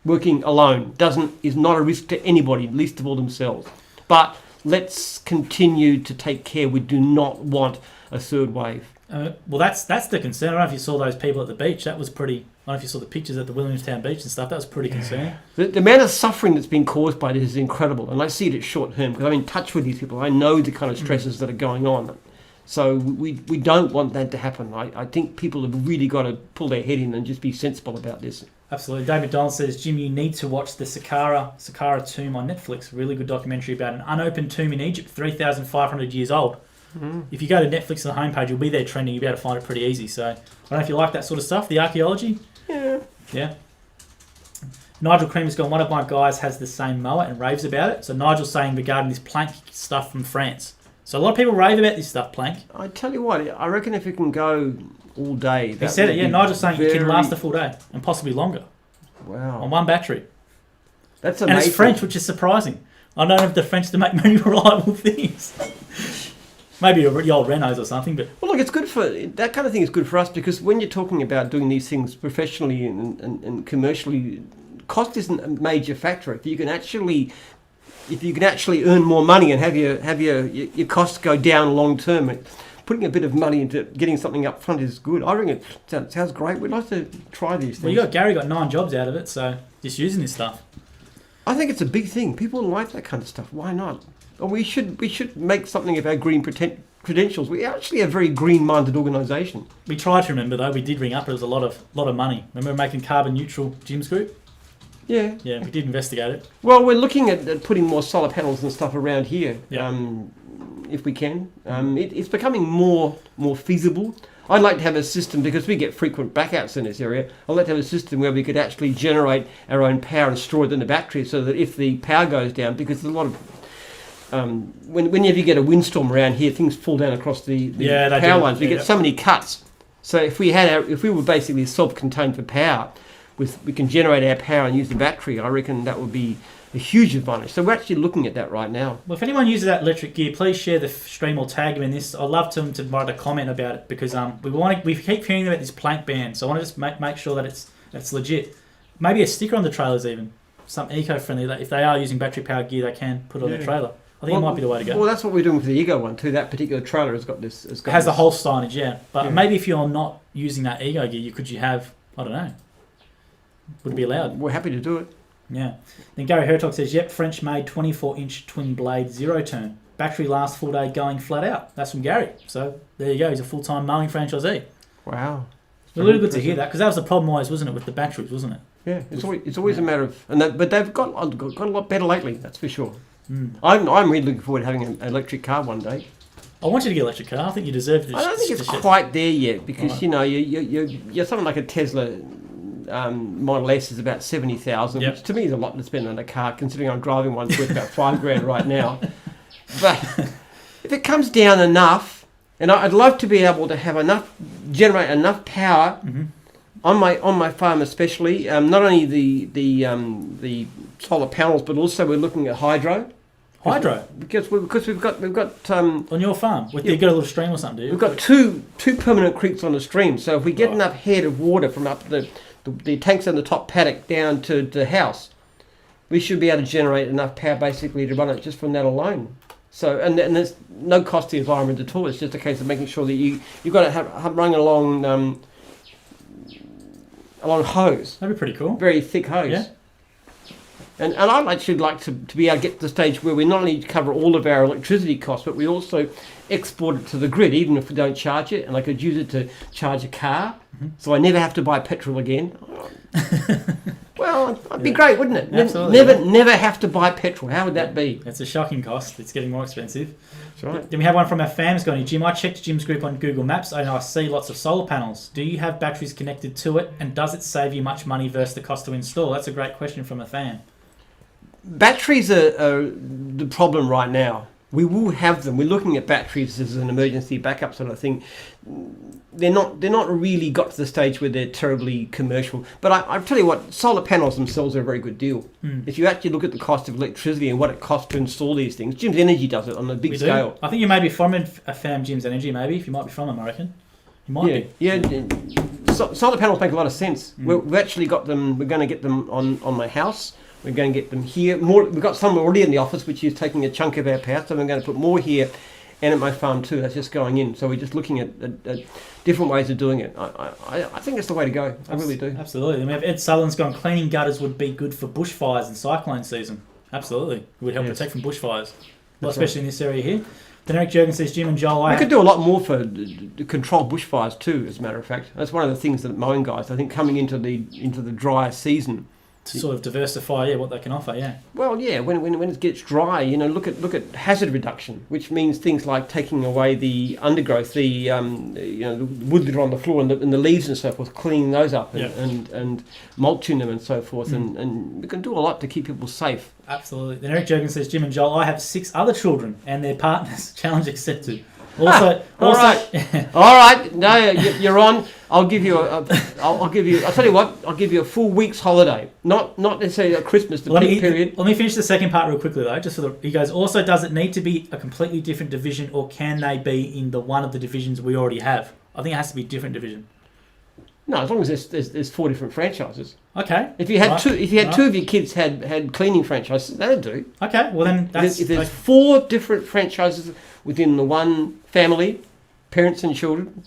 Speaker 2: working alone is not a risk to anybody, least of all themselves. But let's continue to take care. We do not want a third wave.
Speaker 1: Well, that's the concern. I don't know if you saw those people at the beach. That was pretty. I don't know if you saw the pictures at the Williamstown beach and stuff. That was pretty concerning.
Speaker 2: The amount of suffering that's been caused by this is incredible, and I see it at short term because I'm in touch with these people. I know the kind of stresses that are going on. So we don't want that to happen. I think people have really got to pull their head in and just be sensible about this.
Speaker 1: Absolutely. David Donald says, Jim, you need to watch the Saqqara tomb on Netflix. Really good documentary about an unopened tomb in Egypt, 3,500 years old. If you go to Netflix on the homepage, it'll be there trending. You'll be able to find it pretty easy. So I don't know if you like that sort of stuff, the archaeology. Yeah. Nigel Creamer's gone, one of my guys has the same mower and raves about it. So Nigel's saying regarding this plank stuff from France. So a lot of people rave about this stuff, plank.
Speaker 2: I tell you what, I reckon if it can go all day...
Speaker 1: He said it, yeah. Nigel's saying it can last a full day and possibly longer.
Speaker 2: Wow.
Speaker 1: On one battery.
Speaker 2: That's amazing.
Speaker 1: And it's French, which is surprising. I don't know if the French to make many reliable things. Maybe the old Renaults or something, but...
Speaker 2: Well, look, it's good for... That kind of thing is good for us because when you're talking about doing these things professionally and commercially, cost isn't a major factor. If you can actually earn more money and have your costs go down long term, putting a bit of money into getting something up front is good. I think it sounds great. We'd like to try these things.
Speaker 1: Well, Gary got 9 jobs out of it, so just using this stuff.
Speaker 2: I think it's a big thing. People like that kind of stuff. Why not? Well, we should make something of our green credentials. We're actually a very green-minded organisation.
Speaker 1: We tried to remember though. We did ring up. It was a lot of money. Remember making carbon neutral Jim's group?
Speaker 2: Yeah.
Speaker 1: Yeah, we did investigate it.
Speaker 2: Well, we're looking at putting more solar panels and stuff around here, if we can. It's becoming more feasible. I'd like to have a system, because we get frequent blackouts in this area, I'd like to have a system where we could actually generate our own power and store it in the battery so that if the power goes down, because there's a lot of... whenever you get a windstorm around here, things fall down across the power lines. We get so many cuts. So if we were basically self-contained for power, we can generate our power and use the battery, I reckon that would be a huge advantage. So we're actually looking at that right now.
Speaker 1: Well, if anyone uses that electric gear, please share the stream or tag him in this. I'd love to write a comment about it because we keep hearing about this plank ban, so I want to just make sure that it's legit. Maybe a sticker on the trailers even, some eco-friendly. If they are using battery-powered gear, they can put it on their trailer. I think it might be the way to go.
Speaker 2: Well, that's what we're doing for the Ego one too. That particular trailer has got this.
Speaker 1: It has the whole signage, yeah. But maybe if you're not using that Ego gear, could you have, I don't know, would it be allowed?
Speaker 2: We're happy to do it.
Speaker 1: Yeah. Then Gary Hertog says, yep, French made 24-inch twin blade zero turn. Battery lasts full day going flat out. That's from Gary. So there you go. He's a full-time mowing franchisee.
Speaker 2: Wow.
Speaker 1: It's really good to hear that because that was the problem always, wasn't it, with the batteries, wasn't it?
Speaker 2: Yeah, it's always a matter of... but they've got a lot better lately, that's for sure. I'm really looking forward to having an electric car one day.
Speaker 1: I want you to get an electric car. I think you deserve it.
Speaker 2: I don't think it's quite there yet because, you're something like a Tesla... Model S is about 70,000, which to me is a lot to spend on a car, considering I'm driving one worth about $5,000 right now. But if it comes down enough, and I'd love to be able to generate enough power on my farm, especially not only the solar panels, but also we're looking at hydro.
Speaker 1: Hydro,
Speaker 2: because we've got
Speaker 1: on your farm. You've got a little stream or something, do you?
Speaker 2: We've got two permanent creeks on the stream, so if we get enough head of water from up the tanks in the top paddock down to the house, we should be able to generate enough power basically to run it just from that alone. So and there's no cost to the environment at all. It's just a case of making sure that you've got to have run along hose.
Speaker 1: That'd be pretty cool.
Speaker 2: Very thick hose.
Speaker 1: Yeah.
Speaker 2: And I'd actually like to be able to get to the stage where we not only cover all of our electricity costs, but we also export it to the grid, even if we don't charge it. And I could use it to charge a car, so I never have to buy petrol again. Well, that'd be great, wouldn't it?
Speaker 1: Absolutely.
Speaker 2: Never have to buy petrol. How would that be?
Speaker 1: It's a shocking cost. It's getting more expensive.
Speaker 2: That's right.
Speaker 1: Then we have one from our fams going, Jim, I checked Jim's group on Google Maps and I see lots of solar panels. Do you have batteries connected to it? And does it save you much money versus the cost to install? That's a great question from a fan.
Speaker 2: Batteries are the problem right now. We will have them. We're looking at batteries as an emergency backup sort of thing. They're not really got to the stage where they're terribly commercial. But I tell you what, solar panels themselves are a very good deal. If you actually look at the cost of electricity and what it costs to install these things, Jim's Energy does it on a big scale.
Speaker 1: I think you may be from a fam Jim's Energy, maybe. If you might be from them, I reckon. You might be.
Speaker 2: Yeah. Solar panels make a lot of sense. We've actually got them. We're going to get them on my house. We're going to get them here. We've got some already in the office, which is taking a chunk of our power. So we're going to put more here and at my farm too. That's just going in. So we're just looking at different ways of doing it. I think it's the way to go. I really do.
Speaker 1: Absolutely. We have Ed Sutherland's gone, cleaning gutters would be good for bushfires and cyclone season. Absolutely. It would help protect from bushfires. Well, especially in this area here. Then Eric Jurgen says, Jim and Joel...
Speaker 2: We could do a lot more for control bushfires too, as a matter of fact. That's one of the things that mowing guys, I think, coming into the drier season,
Speaker 1: to sort of diversify, what they can offer,
Speaker 2: Well, yeah, when it gets dry, look at hazard reduction, which means things like taking away the undergrowth, the wood that are on the floor and the leaves and so forth, cleaning those up and mulching them and so forth, and we can do a lot to keep people safe.
Speaker 1: Absolutely. Then Eric Jurgen says, Jim and Joel, I have 6 other children and their partners. Challenge accepted. Also,
Speaker 2: all right. No, you're on. I'll give you I'll tell you what. I'll give you a full week's holiday. Not necessarily a Christmas peak period.
Speaker 1: Let me finish the second part real quickly though. He goes. Also, does it need to be a completely different division, or can they be in one of the divisions we already have? I think it has to be a different division.
Speaker 2: No, as long as there's 4 different franchises.
Speaker 1: Okay.
Speaker 2: If you had two of your kids had cleaning franchises, that'd do.
Speaker 1: Okay. Well then,
Speaker 2: if there's 4 different franchises within the one family, parents and children.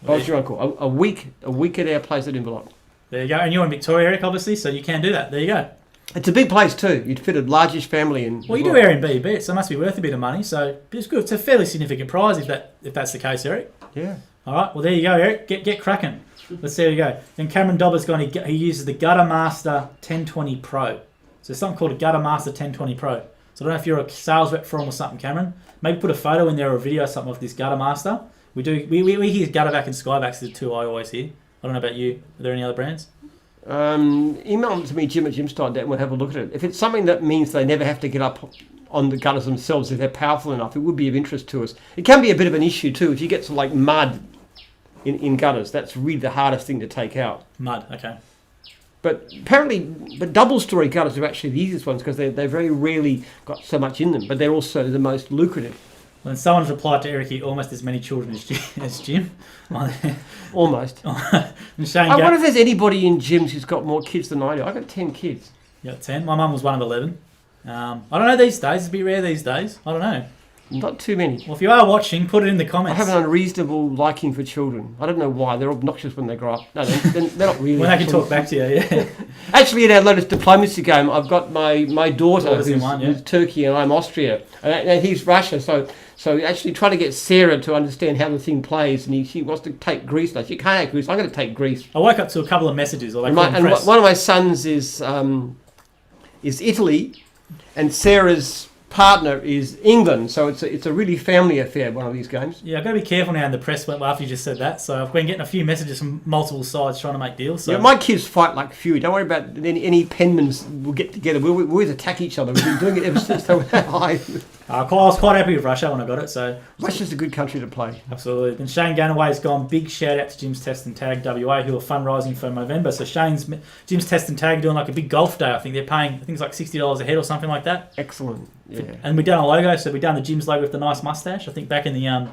Speaker 2: What was your uncle? A week at our place at Inverloch.
Speaker 1: There you go. And you're in Victoria, Eric, obviously, so you can do that. There you go.
Speaker 2: It's a big place too. You'd fit a largish family in.
Speaker 1: Well, you do Airbnb, so it must be worth a bit of money. So it's good. It's a fairly significant prize if that's the case, Eric.
Speaker 2: Yeah.
Speaker 1: All right. Well, there you go, Eric. Get cracking. Let's see how you go. Then Cameron Dobber's gone. He uses the Gutter Master 1020 Pro. So there's something called a Gutter Master 1020 Pro. So I don't know if you're a sales rep for them or something, Cameron. Maybe put a photo in there or a video or something of this Gutter Master. We hear Guttervac and Skyvac are the 2 I always hear. I don't know about you. Are there any other brands?
Speaker 2: Email them to me, Jim@jimstar.net, and we'll have a look at it. If it's something that means they never have to get up on the gutters themselves, if they're powerful enough, it would be of interest to us. It can be a bit of an issue too if you get some mud in gutters. That's really the hardest thing to take out.
Speaker 1: Mud, okay.
Speaker 2: But double-story gutters are actually the easiest ones because they very rarely got so much in them, but they're also the most lucrative.
Speaker 1: When someone's replied to Eric, he almost as many children as Jim.
Speaker 2: Almost.
Speaker 1: I
Speaker 2: wonder if there's anybody in gyms who's got more kids than I do. I've got 10 kids.
Speaker 1: You got 10? My mum was one of 11. I don't know these days. It's a bit rare these days. I don't know.
Speaker 2: Not too many.
Speaker 1: Well, if you are watching, put it in the comments.
Speaker 2: I have an unreasonable liking for children. I don't know why. They're obnoxious when they grow up. No, they're not really.
Speaker 1: When they can talk back to you, yeah.
Speaker 2: Actually, in our latest diplomacy game, I've got my daughter who's Turkey and I'm Austria. And he's Russia, so actually try to get Sarah to understand how the thing plays, and she wants to take Greece now. She can't have Greece. I'm going to take Greece.
Speaker 1: I woke up to a couple of messages.
Speaker 2: And one of my sons is Italy, and Sarah's partner is England, so it's a really family affair, one of these games.
Speaker 1: Yeah, I've got to be careful now in the press after you just said that. So I've been getting a few messages from multiple sides trying to make deals. So.
Speaker 2: Yeah, my kids fight like fury. Don't worry about any Penmans will get together. We always attack each other. We've been doing it ever since they were that high.
Speaker 1: I was quite happy with Russia when I got it. So
Speaker 2: Russia's a good country to play.
Speaker 1: Absolutely. And Shane Ganaway's gone. Big shout out to Jim's Test and Tag WA, who are fundraising for November. So Jim's Test and Tag doing like a big golf day. I think they're paying, I think it's like $60 a head or something like that.
Speaker 2: Excellent. Yeah.
Speaker 1: And we've done a logo. So we've done the Jim's logo with the nice mustache. I think back in the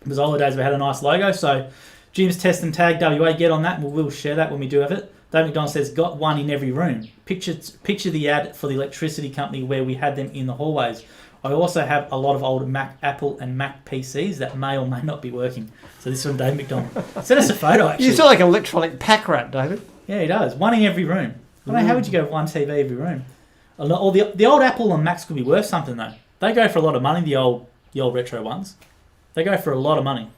Speaker 1: Mazola days we had a nice logo. So Jim's Test and Tag WA, get on that. And we'll share that when we do have it. Dave McDonald says, got one in every room. Picture the ad for the electricity company where we had them in the hallways. I also have a lot of old Apple and Mac PCs that may or may not be working. So this is from Dave McDonald. Send us a photo, actually.
Speaker 2: You sound like an electronic pack rat, David.
Speaker 1: Yeah, he does. One in every room. I don't know, how would you go one TV every room? Or the old Apple and Macs could be worth something, though. They go for a lot of money, the old retro ones. They go for a lot of money.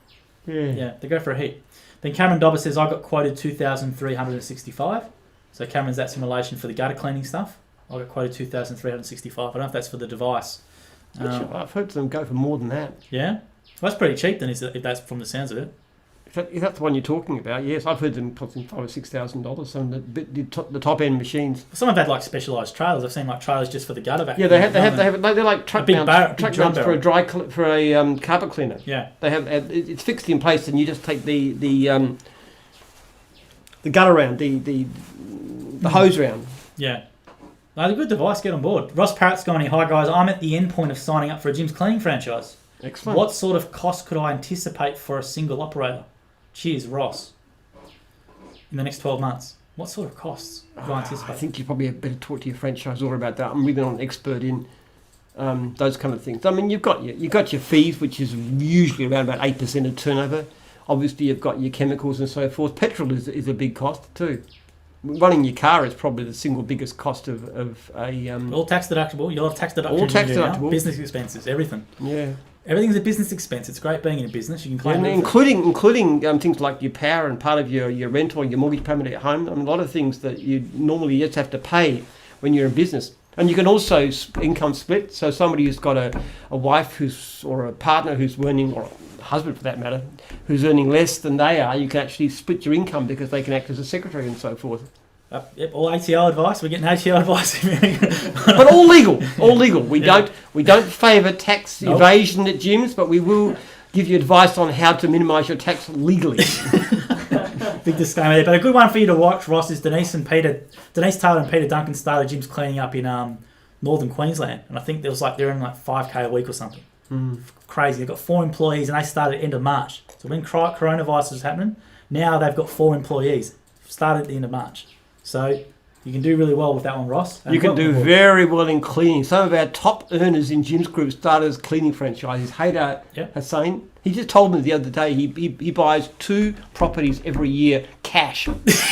Speaker 1: Yeah, they go for a heap. Then Cameron Dobber says, I got quoted $2,365. So Cameron's, that's in relation for the gutter cleaning stuff. I got quoted $2,365. I don't know if that's for the device.
Speaker 2: I've heard them go for more than that.
Speaker 1: Yeah? Well, that's pretty cheap then, if that's from the sounds of it.
Speaker 2: If that's the one you're talking about, yes. I've heard them costing $5,000 or $6,000, some of the top-end machines.
Speaker 1: Some have had like specialised trailers. I've seen like trailers just for the gutter vacuum.
Speaker 2: Yeah, they're like truck mounts for a carpet cleaner.
Speaker 1: Yeah.
Speaker 2: They have it's fixed in place, and you just take the gutter round, the hose round.
Speaker 1: Yeah. No, it's a good device. Get on board. Ross Parrott's gone here. Hi guys, I'm at the end point of signing up for a Jim's cleaning franchise.
Speaker 2: Excellent.
Speaker 1: What sort of cost could I anticipate for a single operator? Cheers, Ross. In the next 12 months, what sort of costs do I anticipate?
Speaker 2: I think you probably better talk to your franchisor about that. I'm really not an expert in those kind of things. I mean, you've got your fees, which is usually around about 8% of turnover. Obviously, you've got your chemicals and so forth. Petrol is a big cost too. Running your car is probably the single biggest cost of a...
Speaker 1: all tax deductible. You'll have tax deduction.
Speaker 2: All tax deductible.
Speaker 1: Business expenses, everything.
Speaker 2: Yeah.
Speaker 1: Everything's a business expense. It's great being in a business. You can claim
Speaker 2: And including things like your power and part of your rent or your mortgage payment at home. I mean, a lot of things that you normally just have to pay when you're in business. And you can also income split. So somebody who's got a wife or a partner who's earning, or a husband for that matter, who's earning less than they are, you can actually split your income because they can act as a secretary and so forth.
Speaker 1: Yep, all ATO advice. We're getting ATO advice.
Speaker 2: But all legal. We don't favour tax evasion at gyms, but we will give you advice on how to minimise your tax legally.
Speaker 1: Big disclaimer there. But a good one for you to watch, Ross, is Denise Taylor and Peter Duncan started gyms cleaning up in northern Queensland, and I think they're in like 5k a week or something. Crazy. They've got 4 employees, and they started at the end of March. So when coronavirus was happening, now they've got 4 employees. Started at the end of March. So you can do really well with that one, Ross.
Speaker 2: You can do very well in cleaning. Some of our top earners in Jim's group started as cleaning franchises. Haydar Hussain, he just told me the other day he buys 2 properties every year cash.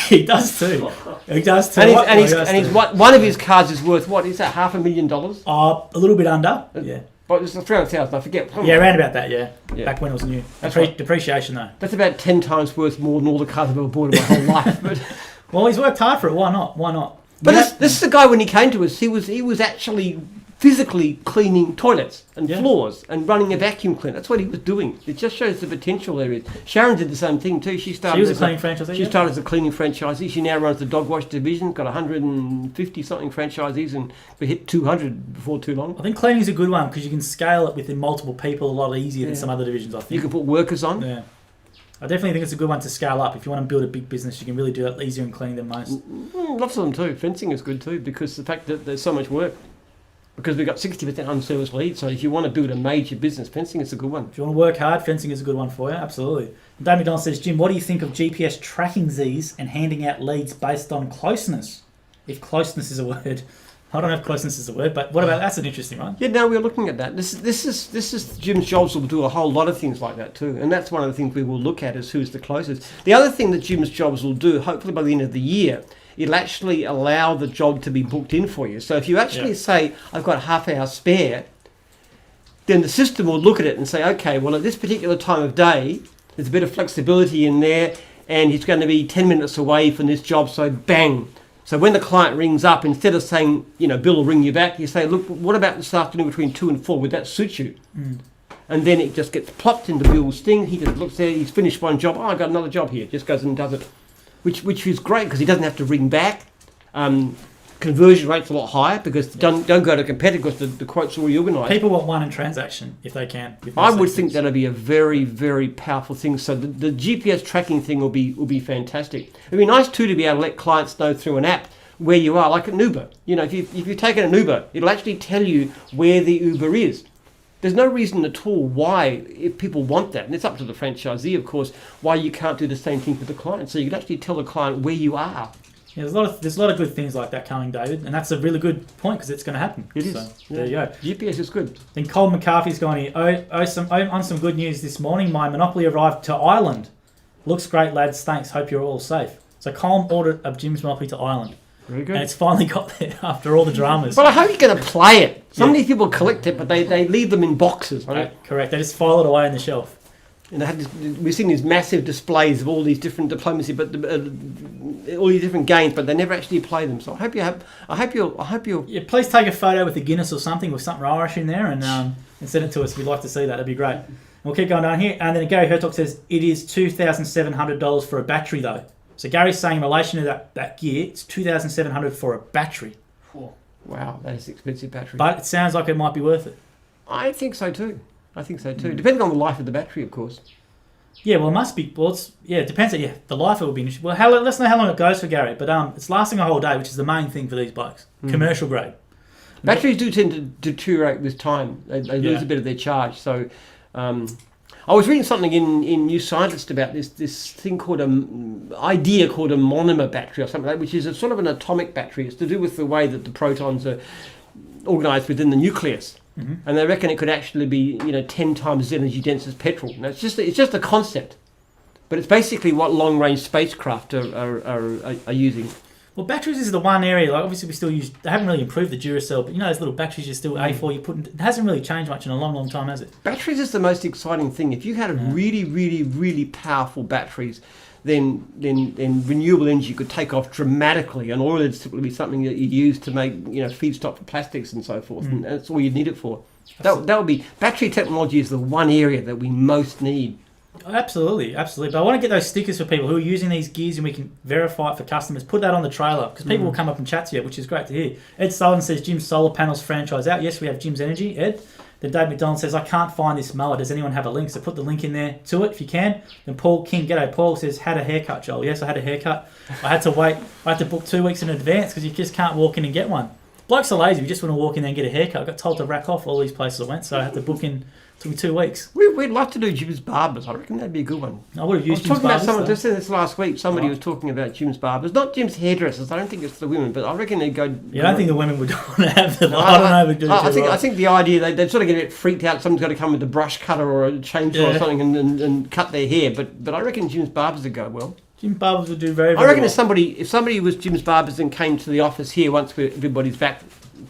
Speaker 1: He does too. He does too.
Speaker 2: And one of his cars is worth, what is that, $500,000?
Speaker 1: A little bit under. Yeah.
Speaker 2: But it's 300,000, I forget.
Speaker 1: Yeah, around about that, yeah. Back when it was new. Depreciation though.
Speaker 2: That's about 10 times worth more than all the cars I've ever bought in my whole life. But
Speaker 1: well, he's worked hard for it. Why not?
Speaker 2: But this is the guy, when he came to us, he was actually physically cleaning toilets and floors and running a vacuum cleaner. That's what he was doing. It just shows the potential there is. Sharon did the same thing too. She was a cleaning franchisee. She started as a cleaning franchisee. She now runs the dog wash division. Got 150 something franchisees, and we hit 200 before too long.
Speaker 1: I think cleaning is a good one because you can scale it within multiple people a lot easier than some other divisions. I think
Speaker 2: you can put workers on.
Speaker 1: Yeah. I definitely think it's a good one to scale up. If you want to build a big business, you can really do it easier in cleaning than most.
Speaker 2: Lots of them too. Fencing is good too, because the fact that there's so much work. Because we've got 60% unserviced leads, so if you want to build a major business, fencing is a good one.
Speaker 1: If you want to work hard, fencing is a good one for you, absolutely. Dave McDonald says, Jim, what do you think of GPS tracking these and handing out leads based on closeness? If closeness is a word. I don't know if closeness is a word, but what about that's an interesting one.
Speaker 2: Yeah, no, we're looking at that. This is Jim's jobs will do a whole lot of things like that too, and that's one of the things we will look at is who's the closest. The other thing that Jim's jobs will do, hopefully by the end of the year, it'll actually allow the job to be booked in for you. So if you actually say, I've got a half hour spare, then the system will look at it and say, okay, well at this particular time of day, there's a bit of flexibility in there, and he's going to be 10 minutes away from this job, so bang. So when the client rings up, instead of saying, Bill will ring you back, you say, look, what about this afternoon between 2 and 4? Would that suit you? And then it just gets plopped into Bill's thing. He just looks there, he's finished one job. Oh, I got another job here. Just goes and does it, which is great because he doesn't have to ring back. Conversion rate's a lot higher because don't go to competitor because the quote's already organised.
Speaker 1: People want one in transaction if they can.
Speaker 2: I would think that'll be a very, very powerful thing. So the GPS tracking thing will be fantastic. It'd be nice too to be able to let clients know through an app where you are, like an Uber. If you've taken an Uber, it'll actually tell you where the Uber is. There's no reason at all why, if people want that, and it's up to the franchisee, of course, why you can't do the same thing for the client. So you can actually tell the client where you are.
Speaker 1: Yeah, there's a lot of good things like that coming, David, and that's a really good point because it's going to happen.
Speaker 2: It is.
Speaker 1: So, there you go.
Speaker 2: GPS is good.
Speaker 1: Then Cole McCarthy's going here. On some good news this morning, my Monopoly arrived to Ireland. Looks great, lads. Thanks. Hope you're all safe. So Cole ordered a Jim's Monopoly to Ireland. Very good. And it's finally got there after all the dramas.
Speaker 2: Well, I hope you're going to play it. Some of these people collect it, but they leave them in boxes. Right?
Speaker 1: Correct. They just file it away on the shelf.
Speaker 2: And we've seen these massive displays of all these different diplomacy, but all these different games, but they never actually play them. So I hope you'll.
Speaker 1: Yeah, please take a photo with the Guinness or something with something Irish in there, and send it to us. We'd like to see that. That'd be great. And we'll keep going down here. And then Gary Hertog says it is $2,700 for a battery though. So Gary's saying in relation to that gear, it's $2,700 for a battery.
Speaker 2: Wow, that is an expensive battery.
Speaker 1: But it sounds like it might be worth it.
Speaker 2: I think so too. Depending on the life of the battery, of course.
Speaker 1: Yeah, well, it must be. Well, it depends. Yeah, the life it will be interesting. Well, let's know how long it goes for, Gary. But it's lasting a whole day, which is the main thing for these bikes. Commercial grade.
Speaker 2: Batteries do tend to deteriorate with time. They lose a bit of their charge. So, I was reading something in New Scientist about this thing called idea called a monomer battery or something like that, which is a sort of an atomic battery. It's to do with the way that the protons are organised within the nucleus. And they reckon it could actually be 10 times as energy dense as petrol. Now it's just a concept, but it's basically what long range spacecraft are using.
Speaker 1: Well, batteries is the one area, like obviously we still use, they haven't really improved the Duracell, but you know those little batteries you still A4 you put in, it hasn't really changed much in a long, long time, has it?
Speaker 2: Batteries is the most exciting thing. If you had a really, really, really powerful batteries, then renewable energy could take off dramatically, and oil would simply be something that you use to make feedstock for plastics and so forth, and that's all you need it for. That would be, battery technology is the one area that we most need.
Speaker 1: Absolutely. But I want to get those stickers for people who are using these gears, and we can verify it for customers. Put that on the trailer because people will come up and chat to you, which is great to hear. Ed Sullivan says Jim's solar panels franchise out. Yes, we have Jim's Energy, Ed. Then Dave McDonald says, I can't find this mower. Does anyone have a link? So put the link in there to it if you can. Then Paul King, g'day. Paul says, had a haircut, Joel. Yes, I had a haircut. I had to wait. I had to book 2 weeks in advance because you just can't walk in and get one. Blokes are lazy. We just want to walk in there and get a haircut. I got told to rack off all these places I went, so I had to book in. Took me 2 weeks.
Speaker 2: We'd like to do Jim's Barbers. I reckon that'd be a good one.
Speaker 1: I would have used
Speaker 2: Jim's Barbers. I was talking about someone,
Speaker 1: though.
Speaker 2: just this last week, somebody was talking about Jim's Barbers. Not Jim's hairdressers. I don't think it's the women, but I reckon they'd go...
Speaker 1: You don't think the women would want to have them? I don't know if we'd do it.
Speaker 2: I think the idea, they'd sort of get a bit freaked out. Someone's got to come with a brush cutter or a chainsaw or something and cut their hair. But I reckon Jim's Barbers would go well.
Speaker 1: Jim Barbers would do very, very
Speaker 2: I reckon
Speaker 1: well.
Speaker 2: if somebody was Jim's Barbers and came to the office here once everybody's back,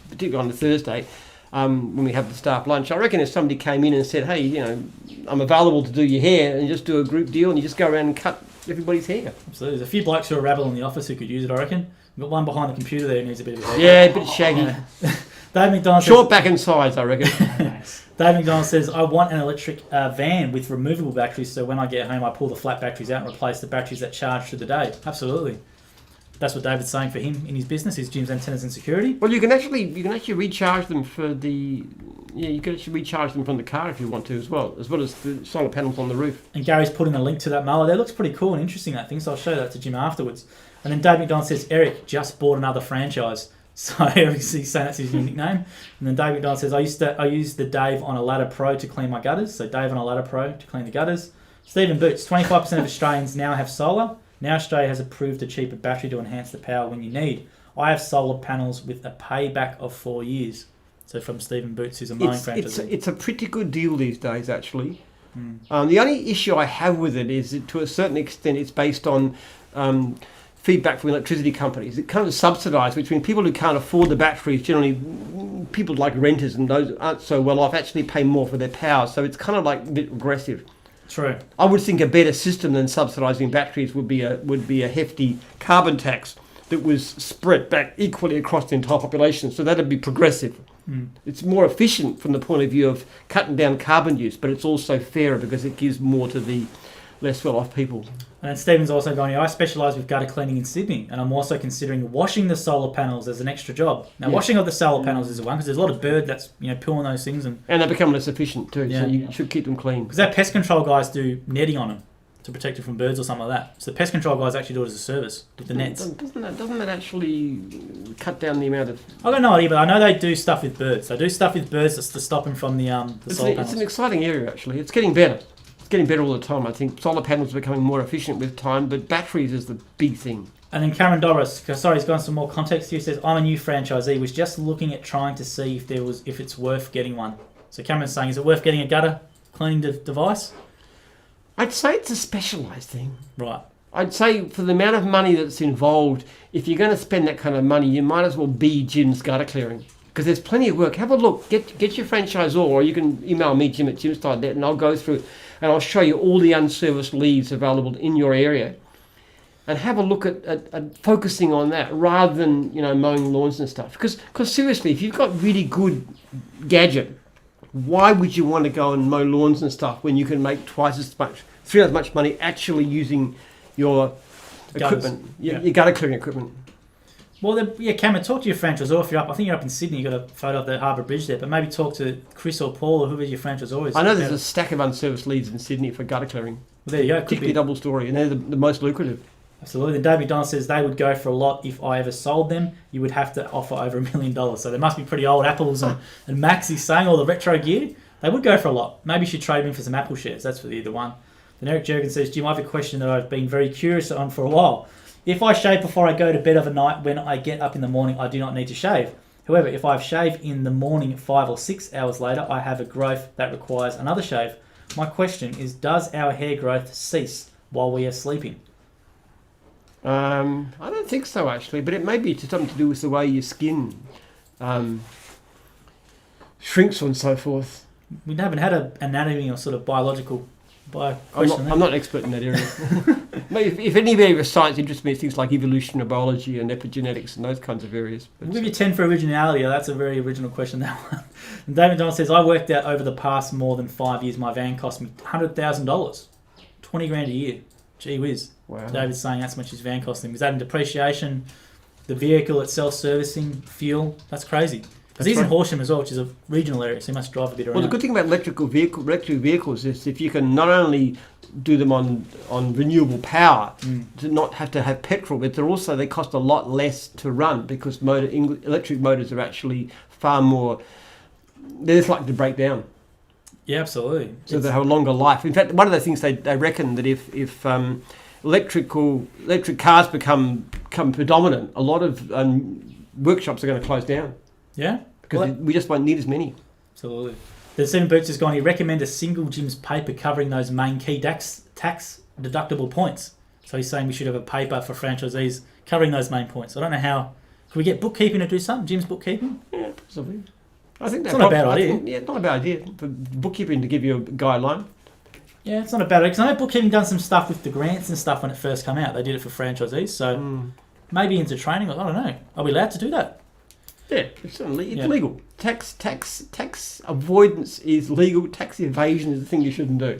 Speaker 2: particularly on a Thursday, when we have the staff lunch, I reckon if somebody came in and said, hey, I'm available to do your hair, and just do a group deal, and you just go around and cut everybody's hair.
Speaker 1: Absolutely. There's a few blokes who are rabble in the office who could use it, I reckon. We've got one behind the computer there who needs a bit of a haircut.
Speaker 2: Yeah, a bit shaggy.
Speaker 1: Dave McDonald
Speaker 2: Short back and sides, I reckon.
Speaker 1: Dave McDonald says, I want an electric van with removable batteries, so when I get home I pull the flat batteries out and replace the batteries that charge through the day. Absolutely. That's what David's saying for him in his business, his Jim's Antennas and Security.
Speaker 2: Well, you can actually recharge them for the... Yeah, you can actually recharge them from the car if you want to as well as the solar panels on the roof.
Speaker 1: And Gary's putting a link to that mower there. Looks pretty cool and interesting, that thing, so I'll show that to Jim afterwards. And then Dave McDonald says, Eric just bought another franchise. So Eric's saying that's his nickname. And then Dave McDonald says, I use the Dave on a Ladder Pro to clean my gutters. So Dave on a Ladder Pro to clean the gutters. Stephen Boots, 25% of Australians now have solar. Now Australia has approved a cheaper battery to enhance the power when you need. I have solar panels with a payback of 4 years. So from Stephen Boots, who's a mowing franchisee.
Speaker 2: It's a pretty good deal these days, actually. The only issue I have with it is that to a certain extent it's based on feedback from electricity companies. It kind of subsidised, which means people who can't afford the batteries, generally people like renters and those aren't so well off, actually pay more for their power. So it's kind of like a bit regressive.
Speaker 1: True.
Speaker 2: I would think a better system than subsidising batteries would be a hefty carbon tax that was spread back equally across the entire population. So that'd be progressive. It's more efficient from the point of view of cutting down carbon use, but it's also fairer because it gives more to the less well-off people.
Speaker 1: And then Stephen's also going, I specialise with gutter cleaning in Sydney, and I'm also considering washing the solar panels as an extra job. Now, washing of the solar panels is the one, because there's a lot of bird that's pulling those things. And
Speaker 2: they become less efficient too, so you should keep them clean.
Speaker 1: Because our pest control guys do netting on them to protect it from birds or something like that. So the pest control guys actually do it as a service with the nets.
Speaker 2: Doesn't that actually cut down the amount of...
Speaker 1: I got no idea, but I know they do stuff with birds. They do stuff with birds to stop them from the solar panels.
Speaker 2: It's an exciting area, actually. It's getting better. It's getting better all the time. I think solar panels are becoming more efficient with time, but batteries is the big thing.
Speaker 1: And then Cameron Doris, sorry, he's gone some more context here, says, I'm a new franchisee, was just looking at trying to see if it's worth getting one. So Cameron's saying, is it worth getting a gutter cleaning device?
Speaker 2: I'd say it's a specialised thing.
Speaker 1: Right.
Speaker 2: I'd say for the amount of money that's involved, if you're going to spend that kind of money, you might as well be Jim's gutter clearing. Because there's plenty of work. Have a look. Get your franchisor, or you can email me, Jim at jimstyle.net, and I'll go through and I'll show you all the unserviced leads available in your area. And have a look at focusing on that rather than mowing lawns and stuff. Because seriously, if you've got really good gadget, why would you want to go and mow lawns and stuff when you can make twice as much, 3 times as much money actually using your equipment, your gutter clearing equipment?
Speaker 1: Well, Cameron, talk to your franchisor if you're up. I think you're up in Sydney. You've got a photo of the Harbour Bridge there, but maybe talk to Chris or Paul or whoever your franchisor is.
Speaker 2: I know there's a stack of unserviced leads in Sydney for gutter clearing.
Speaker 1: Well, there you go.
Speaker 2: Particularly double story, and they're the most lucrative.
Speaker 1: Absolutely. And Dave McDonald says they would go for a lot if I ever sold them. You would have to offer over $1 million. So they must be pretty old Apples and Macs. He's saying all the retro gear. They would go for a lot. Maybe you should trade them in for some Apple shares. That's for the one. Then Eric Jurgen says, Jim, I have a question that I've been very curious on for a while. If I shave before I go to bed of a night, when I get up in the morning, I do not need to shave. However, if I've shaved in the morning 5 or 6 hours later, I have a growth that requires another shave. My question is, does our hair growth cease while we are sleeping?
Speaker 2: I don't think so, actually, but it may be something to do with the way your skin shrinks and so forth.
Speaker 1: We haven't had an anatomy or sort of biological question.
Speaker 2: I'm not an expert in that area. Maybe if any area of science interests me, it's things like evolution, biology, and epigenetics, and those kinds of areas.
Speaker 1: I'll give you 10 for originality. That's a very original question, that one. And David Donald says, I worked out over the past more than 5 years, my van cost me $100,000. 20 grand a year. Gee whiz.
Speaker 2: Wow.
Speaker 1: David's saying that's how much his van cost him. Is that in depreciation, the vehicle itself, servicing, fuel? That's crazy. Because he's in Horsham as well, which is a regional area, so he must drive a bit around.
Speaker 2: Well, the good thing about electric vehicles is if you can not only do them on renewable power, to not have to have petrol, but they cost a lot less to run because electric motors are actually far more, they're less likely to break down.
Speaker 1: Yeah, absolutely.
Speaker 2: So they have a longer life. In fact, one of the things they reckon that if electric cars become predominant, a lot of workshops are going to close down.
Speaker 1: Yeah?
Speaker 2: Because we just won't need as many.
Speaker 1: Absolutely. The Stephen Boots has gone, he recommend a single Jim's paper covering those main key tax deductible points. So he's saying we should have a paper for franchisees covering those main points. I don't know how. Can we get bookkeeping to do something? Jim's bookkeeping?
Speaker 2: Yeah, possibly. I think
Speaker 1: that's not a bad idea.
Speaker 2: It's not a bad idea for bookkeeping to give you a guideline.
Speaker 1: Yeah, it's not a bad idea. Because I know bookkeeping done some stuff with the grants and stuff when it first came out. They did it for franchisees. So maybe into training. I don't know. Are we allowed to do that?
Speaker 2: Yeah, it's legal. Tax avoidance is legal. Tax evasion is the thing you shouldn't do.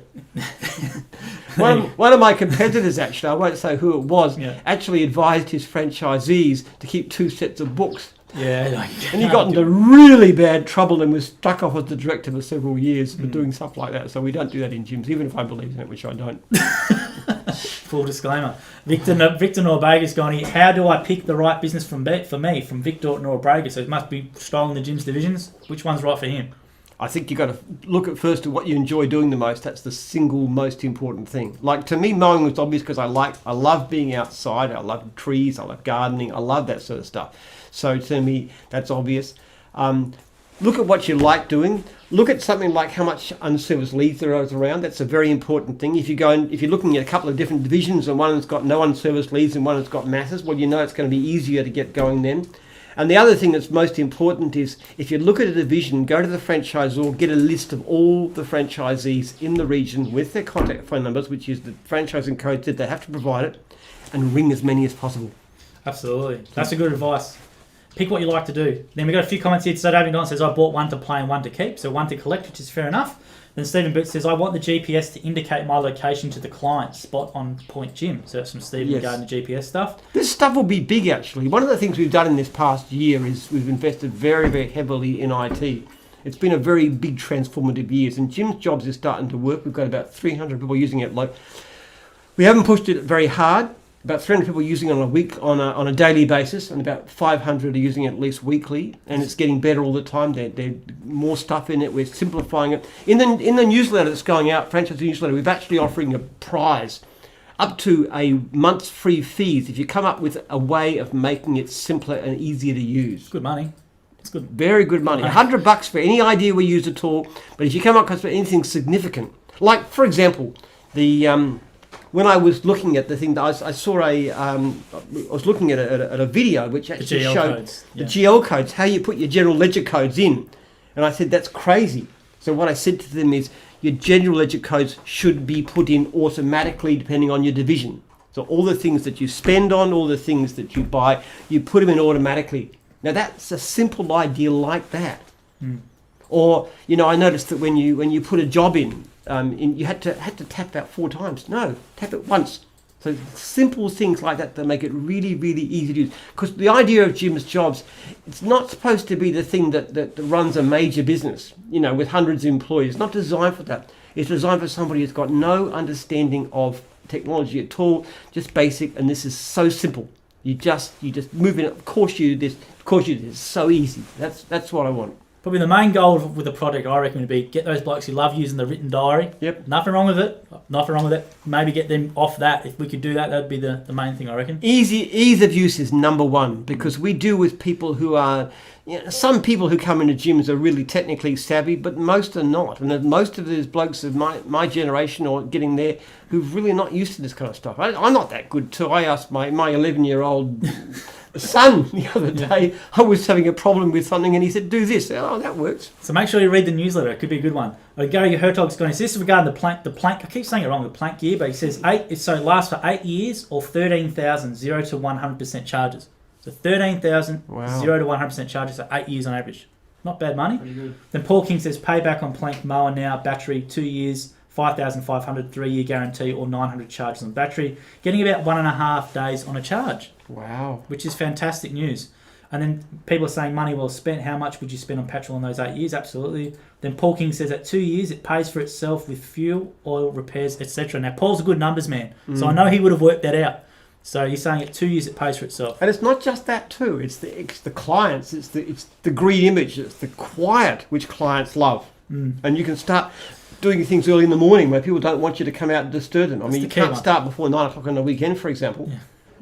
Speaker 2: One of my competitors, actually, I won't say who it was, actually advised his franchisees to keep 2 sets of books.
Speaker 1: Yeah.
Speaker 2: And he got into really bad trouble and was struck off as the director for several years for doing stuff like that. So we don't do that in gyms, even if I believe in it, which I don't.
Speaker 1: Full disclaimer. Victor Norbega's gone, how do I pick the right business for me? From Victor Norbega. So it must be strong in the gyms divisions. Which one's right for him?
Speaker 2: I think you've got to look at first at what you enjoy doing the most. That's the single most important thing. Like, to me, mowing was obvious because I love being outside. I love trees. I love gardening. I love that sort of stuff. So to me, that's obvious. Look at what you like doing. Look at something like how much unserviced leads there is around. That's a very important thing. If you're looking at a couple of different divisions and one's got no unserviced leads and one has got masses, well, you know it's going to be easier to get going then. And the other thing that's most important is if you look at a division, go to the franchisor, get a list of all the franchisees in the region with their contact phone numbers, which is the franchising code that they have to provide it, and ring as many as possible.
Speaker 1: Absolutely. That's a good advice. Pick what you like to do. Then we got a few comments here. So David Don says, I bought one to play and one to keep. So one to collect, which is fair enough. Then Stephen Boots says, I want the GPS to indicate my location to the client. Spot on point gym. So that's from Stephen regarding the GPS stuff.
Speaker 2: This stuff will be big, actually. One of the things we've done in this past year is we've invested very, very heavily in IT. It's been a very big transformative year. And Jim's Jobs is starting to work. We've got about 300 people using it. We haven't pushed it very hard. About 300 people using it on a daily basis, and about 500 are using it at least weekly, and it's getting better all the time. There's more stuff in it. We're simplifying it. In the newsletter that's going out, franchise newsletter, we're actually offering a prize up to a month's free fees if you come up with a way of making it simpler and easier to use.
Speaker 1: Good money. It's good.
Speaker 2: Very good money. $100 for any idea we use at all. But if you come up with anything significant, like for example, when I was looking at the thing, I was looking at a video which actually showed the GL codes, how you put your general ledger codes in. And I said, that's crazy. So what I said to them is, your general ledger codes should be put in automatically depending on your division. So all the things that you spend on, all the things that you buy, you put them in automatically. Now that's a simple idea like that. Or, I noticed that when you put a job in, you had to tap that 4 times. No, tap it once. So simple things like that make it really, really easy to use. Because the idea of Jim's Jobs, it's not supposed to be the thing that runs a major business, with hundreds of employees. It's not designed for that. It's designed for somebody who's got no understanding of technology at all, just basic, and this is so simple. You just move it. Of course you do this. Of course you do this. It's so easy. That's what I want.
Speaker 1: Probably the main goal with the project, I reckon, would be get those blokes who love using the written diary.
Speaker 2: Yep.
Speaker 1: Nothing wrong with it. Nothing wrong with it. Maybe get them off that. If we could do that, that'd be the main thing, I reckon.
Speaker 2: Ease of use is number one, because we deal with people who are, some people who come into gyms are really technically savvy, but most are not. And most of these blokes of my generation or getting there who've really not used to this kind of stuff. I'm not that good too. I asked my 11-year-old son the other day, I was having a problem with something, and he said, do this. Oh, that works.
Speaker 1: So make sure you read the newsletter. It could be a good one. Gary Hertog's going, so this is regarding the plank. I keep saying it wrong, the plank gear, but he says it lasts for 8 years or 13,000 0 to 100% charges. So 13,000 0 to 100% charges for 8 years on average. Not bad money.
Speaker 2: Pretty good.
Speaker 1: Then Paul King says payback on plank mower now, battery 2 years, 5,500, 3-year guarantee, or 900 charges on battery. Getting about 1.5 days on a charge.
Speaker 2: Wow.
Speaker 1: Which is fantastic news. And then people are saying money well spent. How much would you spend on petrol in those 8 years? Absolutely. Then Paul King says at 2 years it pays for itself with fuel, oil, repairs, etc. Now Paul's a good numbers man, so I know he would have worked that out. So he's saying at 2 years it pays for itself.
Speaker 2: And it's not just that too. It's the clients. It's the green image. It's the quiet which clients love. And you can start doing things early in the morning where people don't want you to come out and disturb them. I mean, you can't start before 9 o'clock on the weekend, for example. Yeah.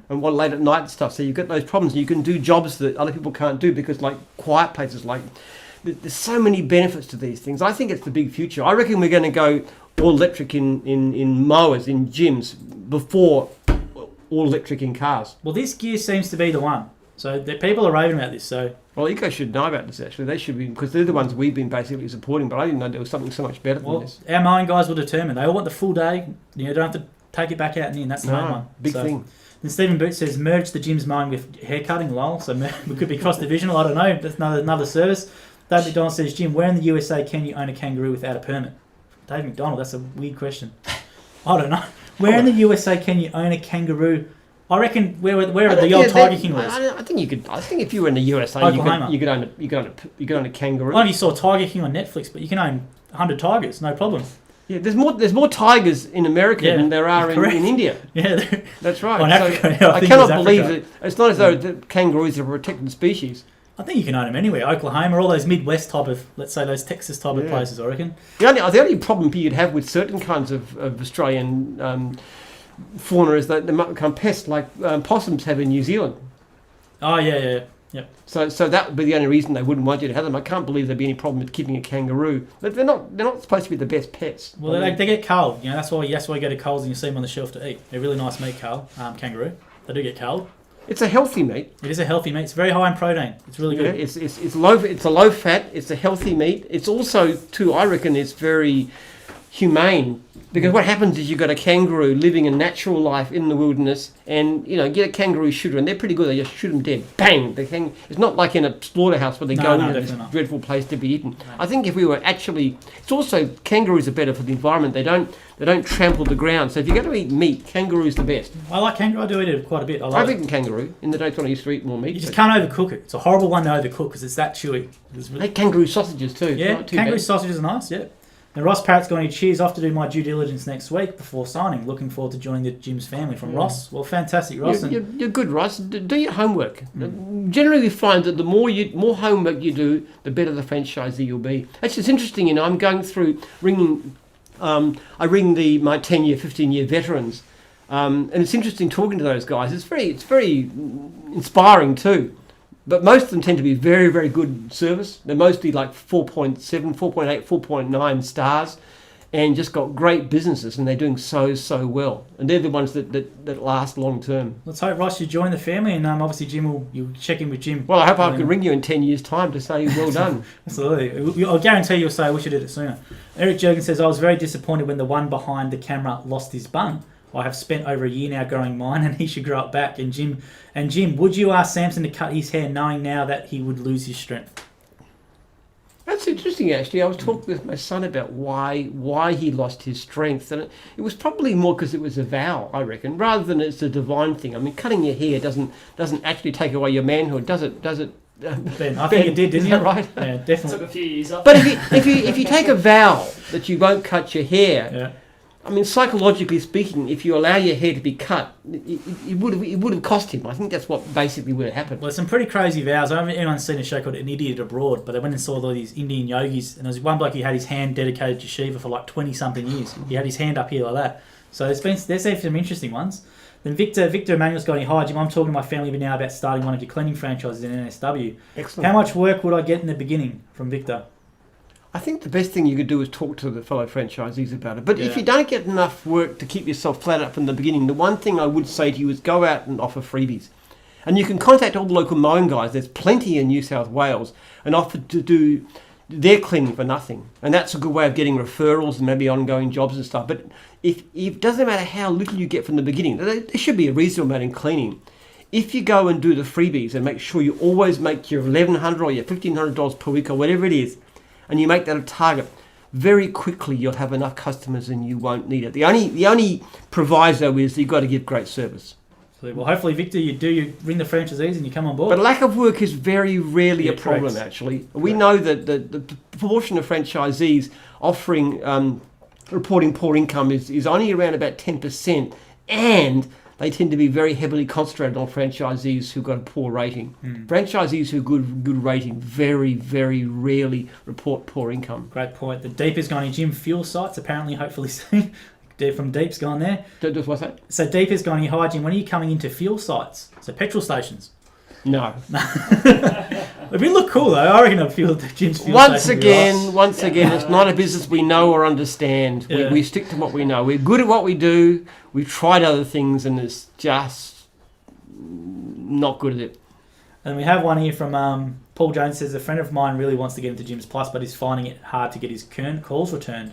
Speaker 2: And one late at night and stuff. So you've got those problems. You can do jobs that other people can't do because, like, quiet places, like, there's so many benefits to these things. I think it's the big future. I reckon we're going to go all electric in mowers, in gyms, before all electric in cars.
Speaker 1: Well, this gear seems to be the one. So the people are raving about this. So
Speaker 2: well, Eco should know about this, actually. They should be, because they're the ones we've been basically supporting, but I didn't know there was something so much better than this.
Speaker 1: Our mowing guys will determine. They all want the full day. You don't have to take it back out and in. That's the main one.
Speaker 2: Big thing.
Speaker 1: Then Stephen Boots says, merge the gym's mowing with haircutting, lol. So we could be cross-divisional. I don't know. That's another service. Dave McDonald says, Jim, where in the USA can you own a kangaroo without a permit? Dave McDonald, that's a weird question. I don't know. Where in the USA can you own a kangaroo? I reckon where the old Tiger King was.
Speaker 2: I think you could. I think if you were in the USA, you could own a kangaroo.
Speaker 1: I don't know if you saw Tiger King on Netflix, but you can own 100 tigers, no problem.
Speaker 2: Yeah, there's more tigers in America than there are in India.
Speaker 1: Yeah,
Speaker 2: that's right.
Speaker 1: Africa,
Speaker 2: I cannot believe that. It's not as though the kangaroos are a protected species.
Speaker 1: I think you can own them anywhere. Oklahoma, all those Midwest type of, let's say those Texas type of places, I reckon.
Speaker 2: The only problem you'd have with certain kinds of Australian fauna is that they might become pests like possums have in New Zealand.
Speaker 1: Oh, yeah. Yep.
Speaker 2: So that would be the only reason they wouldn't want you to have them. I can't believe there'd be any problem with keeping a kangaroo. But they're not supposed to be the best pets.
Speaker 1: Well, they get culled. You know, that's why you go to Coles and you see them on the shelf to eat. They're really nice meat, kangaroo. They do get culled.
Speaker 2: It's a healthy meat.
Speaker 1: It is a healthy meat. It's very high in protein. It's really good.
Speaker 2: It's low. It's a low fat. It's a healthy meat. It's also too. I reckon it's very humane. Because what happens is you've got a kangaroo living a natural life in the wilderness, and get a kangaroo shooter, and they're pretty good. They just shoot them dead, bang. It's not like in a slaughterhouse where they go into this dreadful place to be eaten. No. I think if we were actually, it's also kangaroos are better for the environment. They don't trample the ground. So if you're going to eat meat, kangaroo's the best.
Speaker 1: I like kangaroo. I do eat it quite a bit.
Speaker 2: I've eaten kangaroo in the days when I used to eat more meat.
Speaker 1: You just can't overcook it. It's a horrible one to overcook because it's that chewy.
Speaker 2: I hate kangaroo sausages too.
Speaker 1: Yeah, kangaroo sausages are nice. Yeah. And Ross Parrott's going to cheers off to do my due diligence next week before signing. Looking forward to joining the Jim's family from Ross. Well, fantastic, Ross.
Speaker 2: You're good, Ross. Do your homework. Generally, we find that the more homework you do, the better the franchisee you'll be. Actually, it's interesting. I'm going through ringing. I ring my 10-year, 15-year veterans, and it's interesting talking to those guys. It's very inspiring too. But most of them tend to be very, very good service. They're mostly like 4.7, 4.8, 4.9 stars and just got great businesses, and they're doing so well. And they're the ones that last long term.
Speaker 1: Let's hope, Ross, you join the family, and obviously you'll check in with Jim.
Speaker 2: Well, I hope I can ring you in 10 years' time to say well done.
Speaker 1: Absolutely. I'll guarantee you'll say I wish you did it sooner. Eric Jurgen says, I was very disappointed when the one behind the camera lost his bun. I have spent over a year now growing mine, and he should grow it back. And Jim, would you ask Samson to cut his hair knowing now that he would lose his strength?
Speaker 2: That's interesting, actually. I was talking with my son about why he lost his strength, and it was probably more because it was a vow, I reckon, rather than it's a divine thing. I mean, cutting your hair doesn't actually take away your manhood, does it?
Speaker 1: Ben, I think it did, didn't it?
Speaker 2: Right?
Speaker 1: Yeah, definitely.
Speaker 3: Took a few years up.
Speaker 2: But if you take a vow that you won't cut your hair.
Speaker 1: Yeah.
Speaker 2: I mean, psychologically speaking, if you allow your hair to be cut, it would have cost him. I think that's what basically would have happened.
Speaker 1: Well, some pretty crazy vows. I haven't anyone seen a show called An Idiot Abroad, but they went and saw all these Indian yogis, and there was one bloke who had his hand dedicated to Shiva for like 20-something years. He had his hand up here like that. So there's some interesting ones. Then Victor Emmanuel's got any hi, Jim. I'm talking to my family now about starting one of your cleaning franchises in NSW.
Speaker 2: Excellent.
Speaker 1: How much work would I get in the beginning? From Victor.
Speaker 2: I think the best thing you could do is talk to the fellow franchisees about it. But if you don't get enough work to keep yourself flat out from the beginning, the one thing I would say to you is go out and offer freebies. And you can contact all the local mowing guys. There's plenty in New South Wales and offer to do their cleaning for nothing. And that's a good way of getting referrals and maybe ongoing jobs and stuff. But if it doesn't matter how little you get from the beginning, there should be a reasonable amount in cleaning. If you go and do the freebies and make sure you always make your $1,100 or your $1,500 per week or whatever it is, and you make that a target, very quickly you'll have enough customers and you won't need it. The only proviso is you've got to give great service.
Speaker 1: So, well, hopefully, Victor, you ring the franchisees and you come on board.
Speaker 2: But lack of work is very rarely a problem,
Speaker 1: correct.
Speaker 2: actually. We know that the proportion of franchisees offering reporting poor income is only around about 10%, and they tend to be very heavily concentrated on franchisees who've got a poor rating. Franchisees who've good rating very, very rarely report poor income.
Speaker 1: Great point. The Deep is going to Jim fuel sites, apparently, hopefully soon. From Deep's gone there.
Speaker 2: What's that?
Speaker 1: So Deep is going, hi Jim, when are you coming into fuel sites? So petrol stations.
Speaker 2: No.
Speaker 1: It would look cool though. I reckon Jim's fuel
Speaker 2: Once
Speaker 1: station
Speaker 2: again, it's not a business we know or understand.
Speaker 1: Yeah.
Speaker 2: We stick to what we know. We're good at what we do. We've tried other things and it's just not good at it.
Speaker 1: And we have one here from Paul Jones says, a friend of mine really wants to get into Jim's Plus, but he's finding it hard to get his calls returned.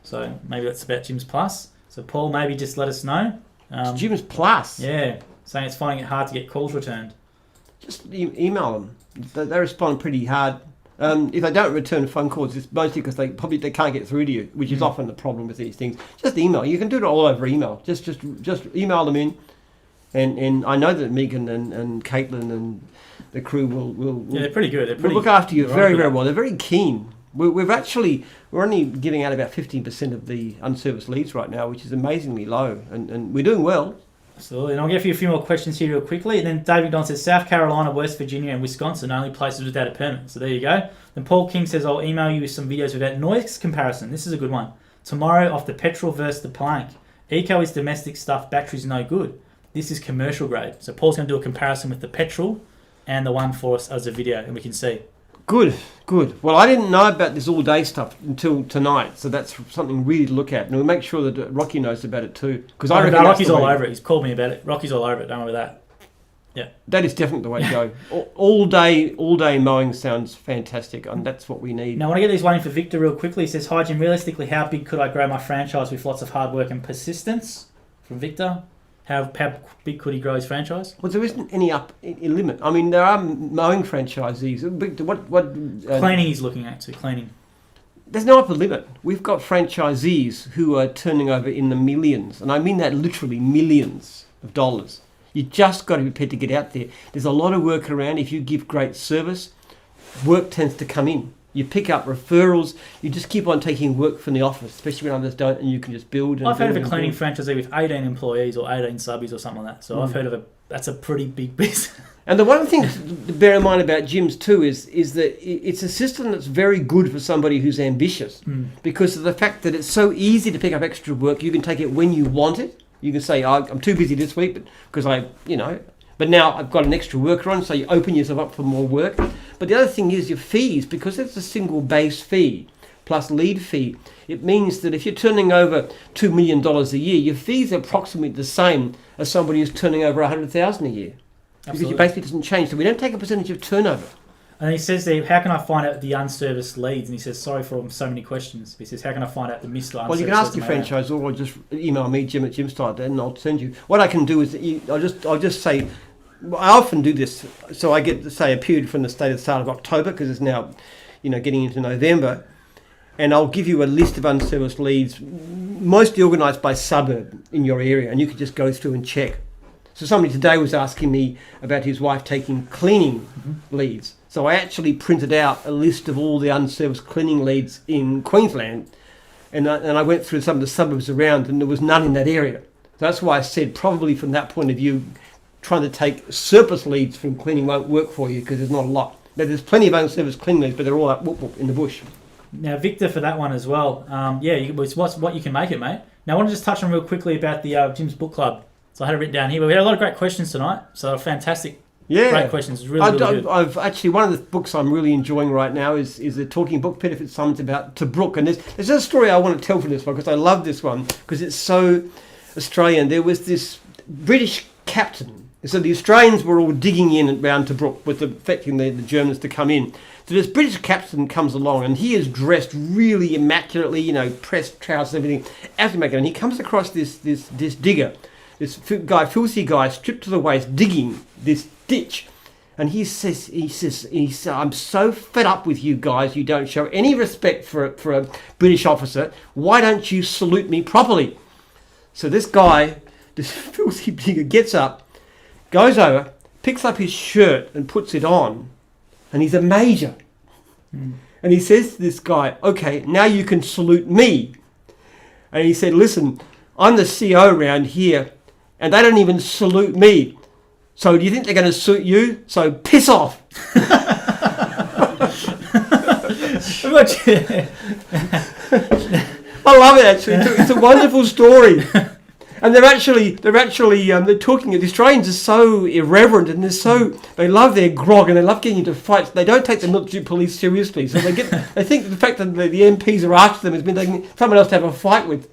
Speaker 1: So maybe that's about Jim's Plus. So Paul, maybe just let us know.
Speaker 2: It's Jim's Plus.
Speaker 1: Yeah, saying it's finding it hard to get calls returned.
Speaker 2: Just email them. They respond pretty hard. If they don't return phone calls, it's mostly because they can't get through to you, which is often the problem with these things. Just email. You can do it all over email. Just email them in, and I know that Megan and Caitlin and the crew will
Speaker 1: yeah, they're pretty good.
Speaker 2: They'll look after you very, very well. They're very keen. We're only giving out about 15% of the unserviced leads right now, which is amazingly low, and we're doing well.
Speaker 1: Absolutely. And I'll get you a few more questions here real quickly. And then David Don says, South Carolina, West Virginia and Wisconsin, only places without a permit. So there you go. Then Paul King says, I'll email you with some videos without noise comparison. This is a good one. Tomorrow off the petrol versus the plank. Eco is domestic stuff, batteries no good. This is commercial grade. So Paul's going to do a comparison with the petrol and the one for us as a video, and we can see.
Speaker 2: Good. Well, I didn't know about this all-day stuff until tonight, so that's something really to look at. And we'll make sure that Rocky knows about it too. Because I reckon
Speaker 1: Rocky's all over it. He's called me about it. Rocky's all over it. Don't worry about that. Yeah.
Speaker 2: That is definitely the way to go. all day mowing sounds fantastic, and that's what we need.
Speaker 1: Now, I want to get this one in for Victor real quickly. He says, hi Jim, realistically, how big could I grow my franchise with lots of hard work and persistence? From Victor. How big could he grow his franchise?
Speaker 2: Well, there isn't any limit. I mean, there are mowing franchisees.
Speaker 1: Cleaning he's looking at, so cleaning.
Speaker 2: There's no upper limit. We've got franchisees who are turning over in the millions, and I mean that literally millions of dollars. You just got to be prepared to get out there. There's a lot of work around. If you give great service, work tends to come in. You pick up referrals. You just keep on taking work from the office, especially when others don't, and you can just build.
Speaker 1: I've heard of a cleaning franchisee with 18 employees or 18 subbies or something like that. So I've heard of that's a pretty big business.
Speaker 2: And the one thing to bear in mind about Jim's too is that it's a system that's very good for somebody who's ambitious, because of the fact that it's so easy to pick up extra work. You can take it when you want it. You can say, I'm too busy this week, but now I've got an extra worker on, so you open yourself up for more work. But the other thing is your fees, because it's a single base fee plus lead fee. It means that if you're turning over $2 million a year, your fees are approximately the same as somebody who's turning over $100,000 a year. Because your base fee doesn't change. So we don't take a percentage of turnover.
Speaker 1: And he says there, how can I find out the unserviced leads? And he says, sorry for so many questions. He says, how can I find out the missed unserviced leads?
Speaker 2: Well, you can ask your franchisor or just email me, Jim at Jimstart, and I'll send you. What I can do is I'll just say, I often do this, so I get, say, a period from the start of October, because it's now, getting into November, and I'll give you a list of unserviced leads, mostly organised by suburb in your area, and you can just go through and check. So somebody today was asking me about his wife taking cleaning leads. So I actually printed out a list of all the unserviced cleaning leads in Queensland, and I went through some of the suburbs around, and there was none in that area. So that's why I said probably from that point of view, trying to take surplus leads from cleaning won't work for you because there's not a lot. There's plenty of unserviced cleaning leads, but they're all up in the bush.
Speaker 1: Now, Victor, for that one as well. It's what you can make it, mate. Now, I want to just touch on real quickly about the Jim's Book Club. So I had it written down here. We had a lot of great questions tonight. So fantastic.
Speaker 2: Yeah,
Speaker 1: great questions. Really good.
Speaker 2: I've actually, one of the books I'm really enjoying right now is the Talking Book, Peter Fitzsimon's about Tobruk. And there's a story I want to tell for this one because I love this one because it's so Australian. There was this British captain. So the Australians were all digging in around Tobruk with affecting the Germans to come in. So this British captain comes along and he is dressed really immaculately, pressed trousers, everything, as immaculate. And he comes across this digger, this filthy guy, stripped to the waist, digging this ditch. And he says, I'm so fed up with you guys. You don't show any respect for a British officer. Why don't you salute me properly? So this guy, this filthy digger, gets up, goes over, picks up his shirt and puts it on, and he's a major. And he says to this guy, okay, now you can salute me. And he said, listen, I'm the CEO around here, and they don't even salute me. So do you think they're going to salute you? So piss off. I love it, actually. It's a wonderful story. And they're talking. The Australians are so irreverent and they love their grog and they love getting into fights. They don't take the military police seriously, so they think the fact that the MPs are after them has been taking someone else to have a fight with.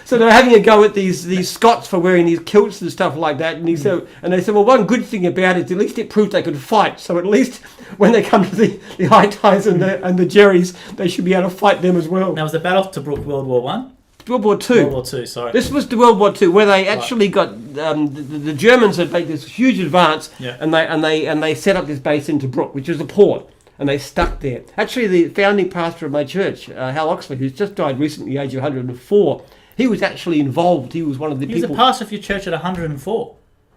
Speaker 2: So they're having a go at these Scots for wearing these kilts and stuff like that. And they said, well, one good thing about it is at least it proved they could fight. So at least when they come to the High Ties and the Jerrys, they should be able to fight them as well.
Speaker 1: Now, was the Battle of Tobruk World War One?
Speaker 2: World War II.
Speaker 1: World War II, sorry.
Speaker 2: This was the World War II, where they actually got the Germans had made this huge advance, and they set up this base in Tobruk, which is a port, and they stuck there. Actually, the founding pastor of my church, Hal Oxley, who's just died recently, at the age of 104, he was actually involved. He was one of the people.
Speaker 1: He was a pastor for your church at 104.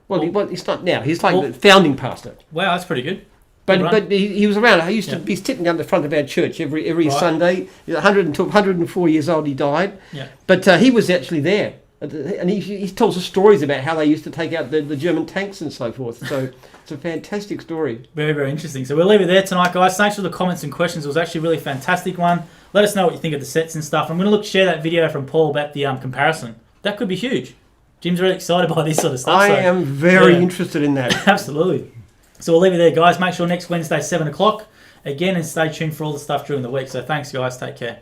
Speaker 2: Well, he's not now. He's like the founding pastor.
Speaker 1: Wow, that's pretty good.
Speaker 2: But he was around. I used to be sitting down the front of our church every Sunday. 104 years old, he died.
Speaker 1: Yeah.
Speaker 2: But he was actually there. And he tells us stories about how they used to take out the German tanks and so forth. So it's a fantastic story.
Speaker 1: Very, very interesting. So we'll leave it there tonight, guys. Thanks for the comments and questions. It was actually a really fantastic one. Let us know what you think of the sets and stuff. I'm going to share that video from Paul about the comparison. That could be huge. Jim's really excited by this sort of stuff.
Speaker 2: I am very interested in that.
Speaker 1: Absolutely. So we'll leave it there, guys. Make sure next Wednesday, 7 o'clock. Again, and stay tuned for all the stuff during the week. So thanks, guys. Take care.